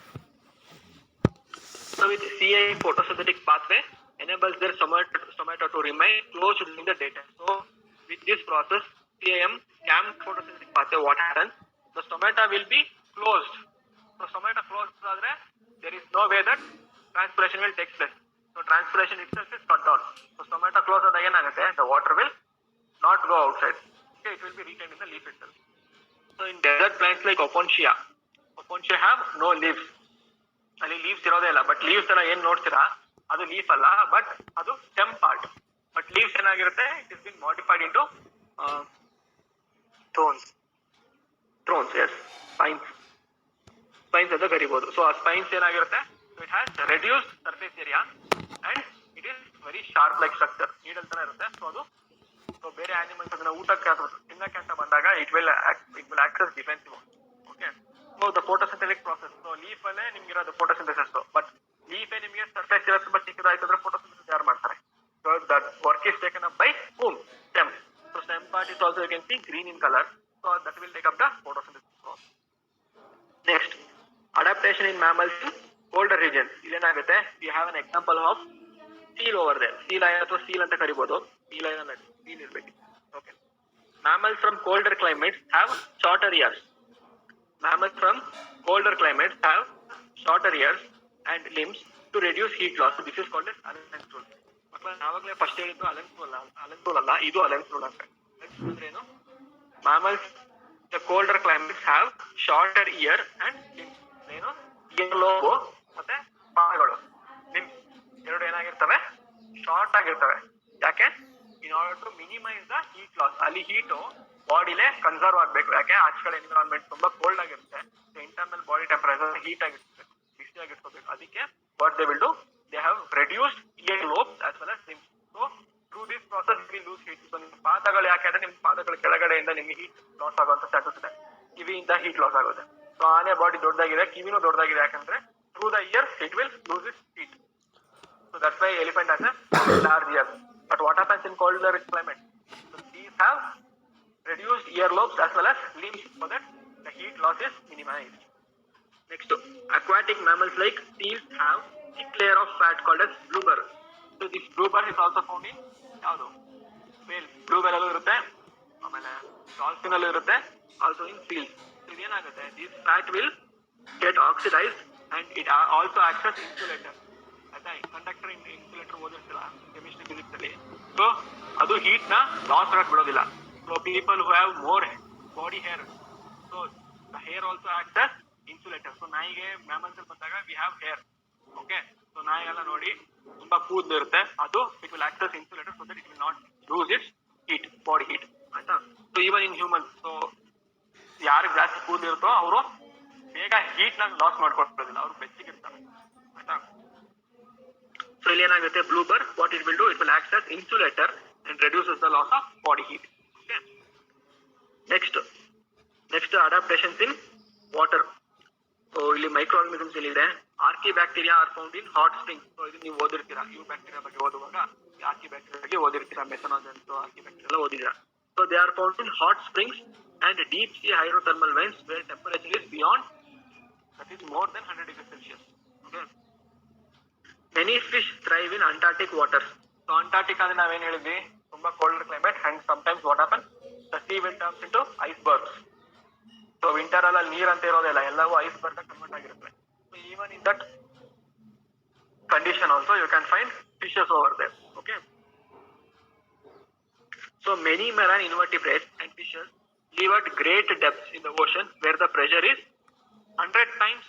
so with CA photosynthetic pathway enables their stomata to remain closed during the daytime. So with this process, CAM photosynthetic pathway, what happens, the stomata will be closed. So stomata closed adre there is no way that transpiration will take place. So transpiration itself is cut down. So stomata closed adaga enagutte, the water will not go outside. Okay, it will be retained in the leaf itself. So in desert plants like Opuntia have no leaves. ಅಲ್ಲಿ ಲೀವ್ಸ್ ಇರೋದೇ ಇಲ್ಲ. ಬಟ್ ಲೀವ್ಸ್ ಎಲ್ಲ ಏನ್ ನೋಡ್ತೀರಾ, ಅದು ಲೀಫ್ ಅಲ್ಲ, ಬಟ್ ಅದು ಸ್ಟೆಮ್ ಪಾರ್ಟ್. ಬಟ್ ಲೀವ್ಸ್ ಏನಾಗಿರುತ್ತೆ, it is been modified into thorns. Yes, spines ಅಂತ ಕರಿಬಹುದು. ಸೊ ಆ ಸ್ಪೈನ್ಸ್ ಏನಾಗಿರುತ್ತೆ, it has reduced surface area and it is very sharp like structure, needle ತರ ಇರುತ್ತೆ. ಸೊ ಅದು ಬೇರೆ ಆನಿಮಲ್ಸ್ ಅದನ್ನ ಊಟಕ್ಕೆ ತಿನ್ನಕ್ಕೆ ಅಂತ ಬಂದಾಗ it will acts as defensive. Okay, so the photosynthetic process. So leaf ಅಲ್ಲೇ ನಿಮ್ಗೆ ಇರೋದು ಫೋಟೋಸಿಂಥೆಸಿಸ್. ಬಟ್ ಲೀಫ್ ನಿಮಗೆ ಸರ್ಫೇಸ್ ಇರೋ ತುಂಬಾ ಚಿಕ್ಕದಾಯ್ತು ಅಂದ್ರೆ ಫೋಟೋಸಿಂಥೆಸಿಸ್ ಯಾರು ಮಾಡ್ತಾರೆ. So that work is taken up by stem. So stem part is also you can see green in colour. So that will take up the photosynthesis process. Next, adaptation in mammals in colder region. ಇಲ್ಲೇನಾಗುತ್ತೆ, you have an example of seal over there. Seal ಅಥವಾ ಸೀಲ್ ಅಂತ ಕರಿಬಹುದು. ಸೀಲ್ ಇರ್ಬೇಕು. Okay, mammals from colder climates have shorter ears. Mammals from colder climates have shorter ears and limbs to reduce heat loss. This is called as Allen's rule. ಮಕ್ಕಳ ನಾವಾಗಲೇ ಫಸ್ಟ್ ಹೇಳಿದ್ದು ಅಲೆನ್ಸ್ ರೂಲ್ ಅಲ್ಲ, ಇದು ಅಲೆನ್ಸ್ ರೂಲ್ ಅಂತ. ಅಲೆನ್ಸ್ ರೂಲ್ ಅಂದ್ರೆ ಏನು? Mammals the colder climates have shorter ear and limbs. ಏನು? ಇಯರ್ ಲೋಬು ಮತ್ತೆ ಪಾದಗಳು limbs ಎರಡು ಏನಾಗಿರ್ತವೆ? ಶಾರ್ಟ್ ಆಗಿರ್ತವೆ. ಯಾಕೆ? In order to minimise the heat loss. ಅಲ್ಲಿ ಹೀಟು ಬಾಡಿಲೇ ಕನ್ಸರ್ವ್ ಆಗ್ಬೇಕು. ಯಾಕೆ? ಆಚೆ ಕಡೆ ಎನ್ವಿರಾನ್ಮೆಂಟ್ ತುಂಬಾ ಕೋಲ್ಡ್ ಆಗಿರುತ್ತೆ, ಇಂಟರ್ನಲ್ ಬಾಡಿ ಟೆಂಪರೇಚರ್ ಹೀಟ್ ಆಗಿರ್ಬೇಕು, ಬಿಸಿ ಆಗಿರ್ಕೋಬೇಕು. ಅದಕ್ಕೆ what they will do, they have reduced year lobes as well as limbs. So through this process we lose heat. So ನಿಮ್ಮ ಪಾದಗಳು ಯಾಕೆ ಅಂದ್ರೆ ನಿಮ್ಮ ಪಾದಗಳ ಕೆಳಗಡೆಯಿಂದ ನಿಮ್ಗೆ ಹೀಟ್ ಲಾಸ್ ಆಗುವಂತ ಚಾನ್ಸಸ್ ಇದೆ. ಕಿವಿಯಿಂದ ಹೀಟ್ ಲಾಸ್ ಆಗುತ್ತೆ. ಸೊ ಆನೆ ಬಾಡಿ ದೊಡ್ಡದಾಗಿದೆ, ಕಿವಿನೂ ದೊಡ್ಡದಾಗಿದೆ. ಯಾಕಂದ್ರೆ through the year it will lose its heat. So that's why elephant has a large ear. But what happens in colder climate? So these have reduced earlobes as well as limbs so that the heat loss is minimized. Next, aquatic mammals like seals have thick layer of fat called as blubber. So this blubber is also found in ಯಾವುದು? whale. Blue whale ಅಲ್ಲೂ ಇರುತ್ತೆ, ಆಮೇಲೆ ಡಾಲ್ಫಿನ್ ಅಲ್ಲೂ ಇರುತ್ತೆ, also in seals. So ಇದೇನಾಗುತ್ತೆ? This fat will get oxidized and it also acts as insulator. ಆಯ್ತಾ? ಕಂಡಕ್ಟರ್ ಇನ್ಸುಲೇಟರ್ ಓದಿರ್ತೀರ ಕೆಮಿಸ್ಟ್ರಿ ಫಿಸಿಕ್ಸ್ ಅಲ್ಲಿ. ಸೊ ಅದು ಹೀಟ್ ನ ಲಾಸ್ ಆಗಕ್ ಬಿಡೋದಿಲ್ಲ. So people who have more body hair, so the hair also acts as insulator. So ನಾಯಿಗೆ ಮ್ಯಾಮಲ್ಸ್ ಬಂದಾಗ we have hair. Okay, so ನಾಯಿಗೆಲ್ಲ ನೋಡಿ ತುಂಬಾ ಕೂದಲು ಇರುತ್ತೆ, ಅದು it will act as insulator so that it will not lose its heat, body heat. ಆಯ್ತಾ? So even in humans, so ಯಾರಿಗೆ ಜಾಸ್ತಿ ಕೂದಲು ಇರುತ್ತೋ ಅವರು ಬೇಗ ಹೀಟ್ ನ ಲಾಸ್ ಮಾಡ್ಕೊಡ್ತಿರೋದಿಲ್ಲ, ಅವ್ರು ಬೆಚ್ಚಗಿರ್ತಾರೆ. ಆಯ್ತಾ? ಸೊ ಇಲ್ಲಿ ಏನಾಗುತ್ತೆ? Blubber what it will do, it will act as insulator and reduces the loss of body heat. Okay, next adaptations in water. So ಇಲ್ಲಿ ಮೈಕ್ರೋ ಆರ್ಗನಿಸಮ್ಸ್ ಇದೆ. Archaebacteria are found in hot spring. So ಇದು ನೀವು ಓದಿರ್ತೀರಾ, ಯು ಬ್ಯಾಕ್ಟೀರಿಯಾ ಬಗ್ಗೆ ಓದುವಾಗ ಆರ್ಕಿ ಬ್ಯಾಕ್ಟೀರಿಯಾ ಬಗ್ಗೆ ಓದಿರ್ತೀರಾ, ಮೆಥನಾಜೆನ್ಸ್ ಆರ್ಕಿ ಬ್ಯಾಕ್ಟೀರಿಯಾ ಎಲ್ಲ ಓದಿದ್ದೀರಾ. So they are found in hot springs and deep sea hydrothermal vents where temperature is beyond that is more than 100 degrees Celsius. Okay, many fish thrive in Antarctic waters. So Antarctic ಅಂದ್ರೆ ನಾವೇನ್ ಹೇಳಿದ್ವಿ, ತುಂಬಾ cold climate and sometimes what happen, the sea will turns into icebergs. So winter ಅಲ್ಲಿ ನೀರ್ ಅಂತ ಇರೋದಿಲ್ಲ, ಎಲ್ಲವೂ ಐಸ್ ಬರ್ಗ್ ಕನ್ವರ್ಟ್ ಆಗಿರುತ್ತೆ. So even in that condition also you can find fishes over there. Okay, so many marine invertebrates and fishes live at great depths in the ocean where the pressure is 100 times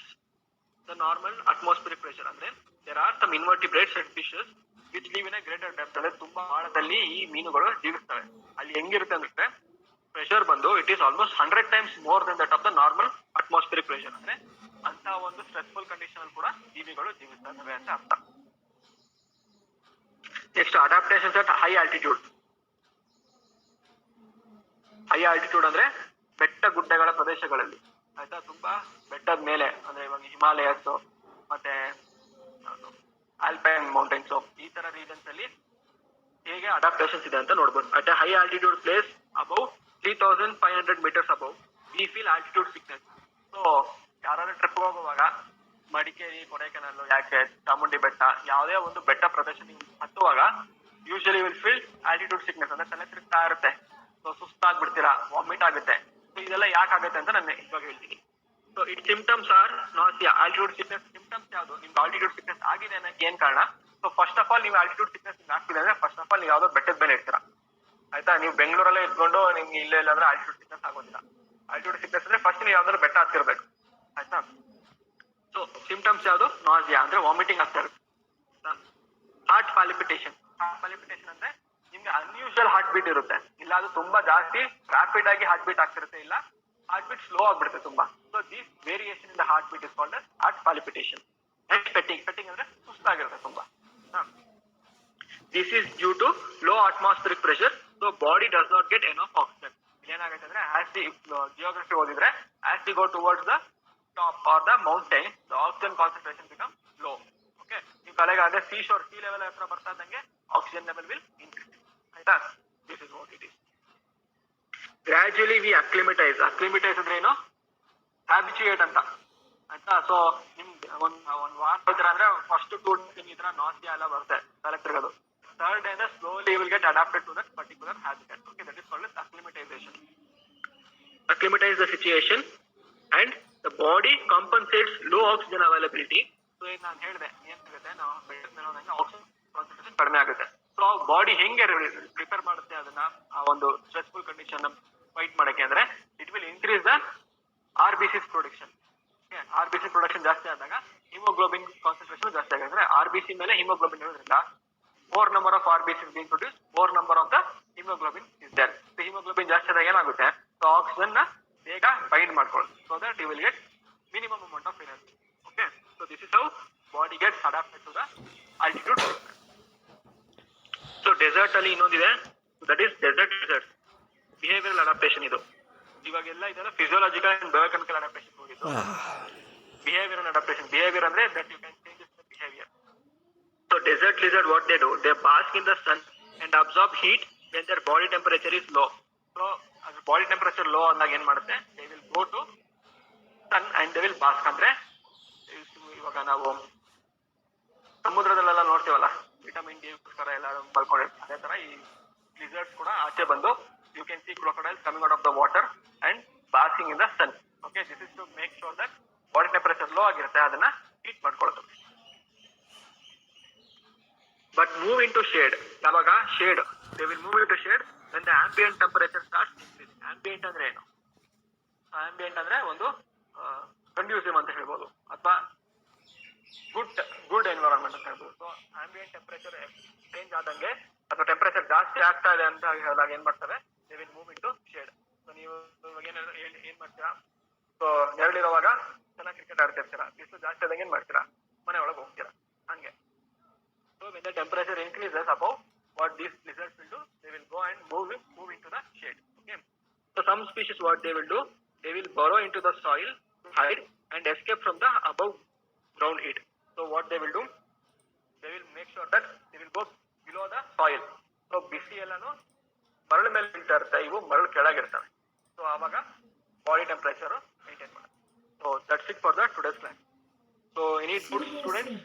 the normal atmospheric pressure. ಅಂದ್ರೆ there are some invertebrates and fishes which live in a greater depth. ಅಂದ್ರೆ ತುಂಬಾ ಆಳದಲ್ಲಿ ಈ ಮೀನುಗಳು ಜೀವಿಸ್ತವೆ. ಅಲ್ಲಿ ಹೆಂಗಿರುತ್ತೆ ಅಂದ್ರೆ ಪ್ರೆಷರ್ ಬಂದು it is almost 100 times more than that of the normal atmospheric pressure. ಅಂದ್ರೆ ಅಂತ ಒಂದು ಸ್ಟ್ರೆಸ್ಫುಲ್ ಕಂಡೀಷನ್ ಅಲ್ಲಿ ಕೂಡ ಜೀವಿಗಳು ಜೀವಿಸ್ತವೆ ಅಂತ ಅರ್ಥ. Next adaptations at high altitude. High altitude ಅಂದ್ರೆ ಬೆಟ್ಟ ಗುಡ್ಡಗಳ ಪ್ರದೇಶಗಳಲ್ಲಿ. ಆಯ್ತಾ? ತುಂಬಾ ಬೆಟ್ಟದ ಮೇಲೆ ಅಂದ್ರೆ ಇವಾಗ ಹಿಮಾಲಯಸ್ ಮತ್ತೆ ಆಲ್ಪೈನ್ ಮೌಂಟೈನ್ಸ್ ಈ ತರ ರೀಜನ್ಸ್ ಅಲ್ಲಿ ಹೇಗೆ ಅಡಾಪ್ಟೇಷನ್ಸ್ ಇದೆ ಅಂತ ನೋಡ್ಬೋದು. At high altitude place above 3500 meters above we feel altitude sickness. So ಯಾರಾದ್ರೂ ಟ್ರಿಪ್ ಹೋಗುವಾಗ ಮಡಿಕೇರಿ, ಕೊಡೈಕೆನಾಲ್, ಯಾಕೆ ಚಾಮುಂಡಿ ಬೆಟ್ಟ, ಯಾವುದೇ ಒಂದು ಬೆಟ್ಟ ಪ್ರದೇಶ ಹತ್ತುವಾಗ usually will feel altitude sickness. ಅಂದ್ರೆ ತಲೆ ತಿರುಗ್ತಾ ಇರುತ್ತೆ, ಸೊ ಸುಸ್ತಾಗ್ಬಿಡ್ತೀರಾ, ವಾಮಿಟ್ ಆಗುತ್ತೆ. ಸೊ ಇದೆಲ್ಲ ಯಾಕೆ ಆಗುತ್ತೆ ಅಂತ ನಾನು ಇವಾಗ ಹೇಳ್ತೀನಿ. So it symptoms are nausea. Altitude sickness symptoms ಯಾವುದು? ನಿಮ್ಗೆ ಆಲ್ಟಿಟ್ಯೂಡ್ ಸಿಕ್ನೆಸ್ ಆಗಿದೆ ಅನ್ನಕ್ಕೆ ಏನ್ ಕಾರಣ? ಸೊ ಫಸ್ಟ್ ಆಫ್ ಆಲ್ ನೀವು ಆಲ್ಟಿಟ್ಯೂಡ್ ಸಿಕ್ನೆಸ್ ಆಗ್ತಿದೆ ಅಂದ್ರೆ ಫಸ್ಟ್ ಆಫ್ ಆಲ್ ನೀವು ಯಾವ್ದೋ ಬೆಟ್ಟದ ಮೇಲೆ ಇರ್ತೀರಾ. ಆಯ್ತಾ? ನೀವು ಬೆಂಗಳೂರಲ್ಲೇ ಇದ್ಕೊಂಡು ನಿಮ್ಗೆ ಇಲ್ಲೇ ಇಲ್ಲ ಅಂದ್ರೆ ಆಲ್ಟಿಟ್ಯೂಡ್ ಸಿಕ್ನೆಸ್ ಆಗೋದಿಲ್ಲ. ಆಲ್ಟಿಟ್ಯೂಡ್ ಸಿಕ್ನೆಸ್ ಅಂದ್ರೆ ಫಸ್ಟ್ ನೀವು ಯಾವ್ದಾದ್ರು ಬೆಟ್ಟ ಹತ್ತಿರ್ಬೇಕು. ಆಯ್ತಾ? ಸೊ ಸಿಂಪ್ಟಮ್ಸ್ ಯಾವುದು? ನಾಸಿಯಾ ಅಂದ್ರೆ ವಾಮಿಟಿಂಗ್ ಆಗ್ತಾ ಇರುತ್ತೆ. ಹಾರ್ಟ್ ಪಾಲಿಪಿಟೇಷನ್. ಹಾರ್ಟ್ ಪಾಲಿಪಿಟೇಷನ್ ಅಂದ್ರೆ ನಿಮ್ಗೆ ಅನ್ಯೂಶುವಲ್ ಹಾರ್ಟ್ ಬೀಟ್ ಇರುತ್ತೆ, ಇಲ್ಲ ಅದು ತುಂಬಾ ಜಾಸ್ತಿ ರ್ಯಾಪಿಡ್ ಆಗಿ ಹಾರ್ಟ್ ಬೀಟ್ ಆಗ್ತಿರುತ್ತೆ, ಇಲ್ಲ ಹಾರ್ಟ್ ಬೀಟ್ ಸ್ಲೋ ಆಗ್ಬಿಡುತ್ತೆ ತುಂಬಾ. So this variation in the heart beat is called as heart palpitation. And sweating. Sweating ಅಂದ್ರೆ ಸುಸ್ತಾಗಿರುತ್ತೆ ತುಂಬಾ. This is due to low atmospheric pressure. So body does not get enough oxygen. ಏನಾಗುತ್ತೆ ಅಂದ್ರೆ ಆಸ್ ದಿ ಜಿಯೋಗ್ರಫಿ ಓದಿದ್ರೆ as they go towards the top or the mountain the oxygen concentration become low. Okay, ನೀವು ಕೆಳಗಾದ್ರೆ ಸಿ ಶೋರ್, ಸಿ ಲೆವೆಲ್ ಹತ್ರ ಬರ್ತಾ ಇದ್ದಂಗೆ ಆಕ್ಸಿಜನ್ ಲೆವೆಲ್ ವಿಲ್ ಇನ್ಕ್ರೀಸ್. ಆಯ್ತಾ? This is what it is. Gradually we acclimatize. Acclimatize ಅಂದ್ರೆ ಏನು? ಹ್ಯಾಬಿಚುಯೇಟ್ ಅಂತ. ಆಯ್ತಾ? ಸೊ ನಿಮ್ಗೆ ಒಂದ್ ವಾರ ಇದ್ರ ಅಂದ್ರೆ ಫಸ್ಟ್ 2 days ಈ ತರ ನಾಸಿಯಾ ಎಲ್ಲ ಬರುತ್ತೆ, ತಲೆ ತಿರ್ಗೋದು. third day slowly you will get adapted to that particular habitat. Okay, that is called as acclimatization. Acclimatize the situation and the body compensates low oxygen availability. So ನಾನು ಹೇಳಿದೆ ಏನಾಗುತ್ತೆ ನಾವು ಬೆಟ್ಟದ ಮೇಲೆ ಹೋದಂಗೆ ಆಕ್ಸಿಜನ್ ಕಾನ್ಸಂಟ್ರೇಷನ್ ಕಡಿಮೆ ಆಗುತ್ತೆ. ಸೊ ಬಾಡಿ ಹೆಂಗೆ ಪ್ರಿಪೇರ್ ಮಾಡುತ್ತೆ ಅದನ್ನ ಆ ಒಂದು ಸ್ಟ್ರೆಸ್ಫುಲ್ ಕಂಡೀಷನ್ ಫೈಟ್ ಮಾಡಕ್ಕೆ ಅಂದ್ರೆ it will increase the RBC production. RBC production ಜಾಸ್ತಿ ಆದಾಗ ಹಿಮೋಗ್ಲೋಬಿನ್ ಕಾನ್ಸಂಟ್ರೇಷನ್ ಜಾಸ್ತಿ ಆಗುತ್ತೆ. RBC ಮೇಲೆ ಹಿಮೋಗ್ಲೋಬಿನ್ ಇರೋದ್ರಿಂದ more number of RBC is being produced, more number of the hemoglobin is there. So hemoglobin ಜಾಸ್ತಿ ಆದಾಗ ಏನಾಗುತ್ತೆ, so oxygen ನ ಬೇಗ bind ಮಾಡ್ಕೊಳ್ಳುತ್ತೆ, so that you will get minimum amount of energy. Okay, so this is how body gets adapted to the altitude. So desert ಅಲ್ಲಿ ಇನ್ನೊಂದಿದೆ, that is desert lizards behavioral adaptation. ಇದು ಇವಾಗೆಲ್ಲ ಇದೆಲ್ಲ physiological and biochemical adaptation ಹೋಗಿದ್ದು. Behavioral adaptation, behavior ಅಂದ್ರೆ that you can change the behavior. So desert lizard, what they do, they bask in the sun and absorb heat when their body temperature is low. So as body temperature low anದಾಗ ಏನ್ ಮಾಡುತ್ತೆ, they will go to sun and they will bask. ಅಂದ್ರೆ ಇವಾಗ ನಾವು ಸಮುದ್ರದಲ್ಲೆಲ್ಲ ನೋಡ್ತೀವಲ್ಲ ವಿಟಮಿನ್ ಡಿ ಗೋಸ್ಕರ ಎಲ್ಲ ಮಲ್ಕೊಂಡಿರ್ತಾರೆ, ಅದೇ ತರ ಈ ಲಿಸರ್ಡ್ಸ್ ಕೂಡ ಆಚೆ ಬಂದು you can see crocodiles coming out of the water and basking in the sun. Okay, this is to make sure that body temperature low ಆಗಿರುತ್ತೆ, ಅದನ್ನ heat ಮಾಡ್ಕೊಳ್ಳುತ್ತೆ. But move into shade. ಯಾವಾಗ shade, they will move into shade when the ambient temperature starts increasing. Ambient ಅಂದ್ರೆ ಏನು? Ambient ಅಂದ್ರೆ ಒಂದು conducive ಅಂತ ಹೇಳ್ಬೋದು, ಅಥವಾ ಗುಡ್ ಎನ್ವಿರಾನ್ಮೆಂಟ್ ಅಂತ ಹೇಳ್ಬೋದು. ಸೊ ambient temperature ಚೇಂಜ್ ಆದಂಗೆ ಅಥವಾ ಟೆಂಪರೇಚರ್ ಜಾಸ್ತಿ ಆಗ್ತಾ ಇದೆ ಅಂತ ಹೇಳಿದಾಗ ಏನ್ ಮಾಡ್ತಾರೆ, they will move into shade. So ನೀವು ಇವಾಗ ಏನ್ ಮಾಡ್ತೀರಾ, ಸೊ ನೆರಳಿರುವಾಗ ಚೆನ್ನಾಗಿ ಕ್ರಿಕೆಟ್ ಆಡ್ತಿರ್ತೀರಾ, ಬಿಸಿಲು ಜಾಸ್ತಿ ಆದಂಗೆ ಏನ್ ಮಾಡ್ತೀರಾ, ಮನೆ ಒಳಗೆ ಹೋಗ್ತೀರಾ, ಹಂಗೆ. So when the temperature increases above, what these lizards will do, they will go and move into the shade. Okay. So some species, what they will do, they will burrow into the soil to hide and escape from the above ground heat. So what they will do, they will make sure that they will go below the soil. So ಬಿಸಿ ಎಲ್ಲಾನು ಮರಳು ಮೇಲೆ ಬೀಳ್ತಾ ಇರುತ್ತೆ, ಇವು ಮರಳು ಕೆಳಗಿರ್ತವೆ. ಸೊ ಆವಾಗ ಬಾಡಿ ಟೆಂಪರೇಚರ್ ಮೇಂಟೈನ್ ಮಾಡುತ್ತೆ. So that's it for the today's class. So any good students?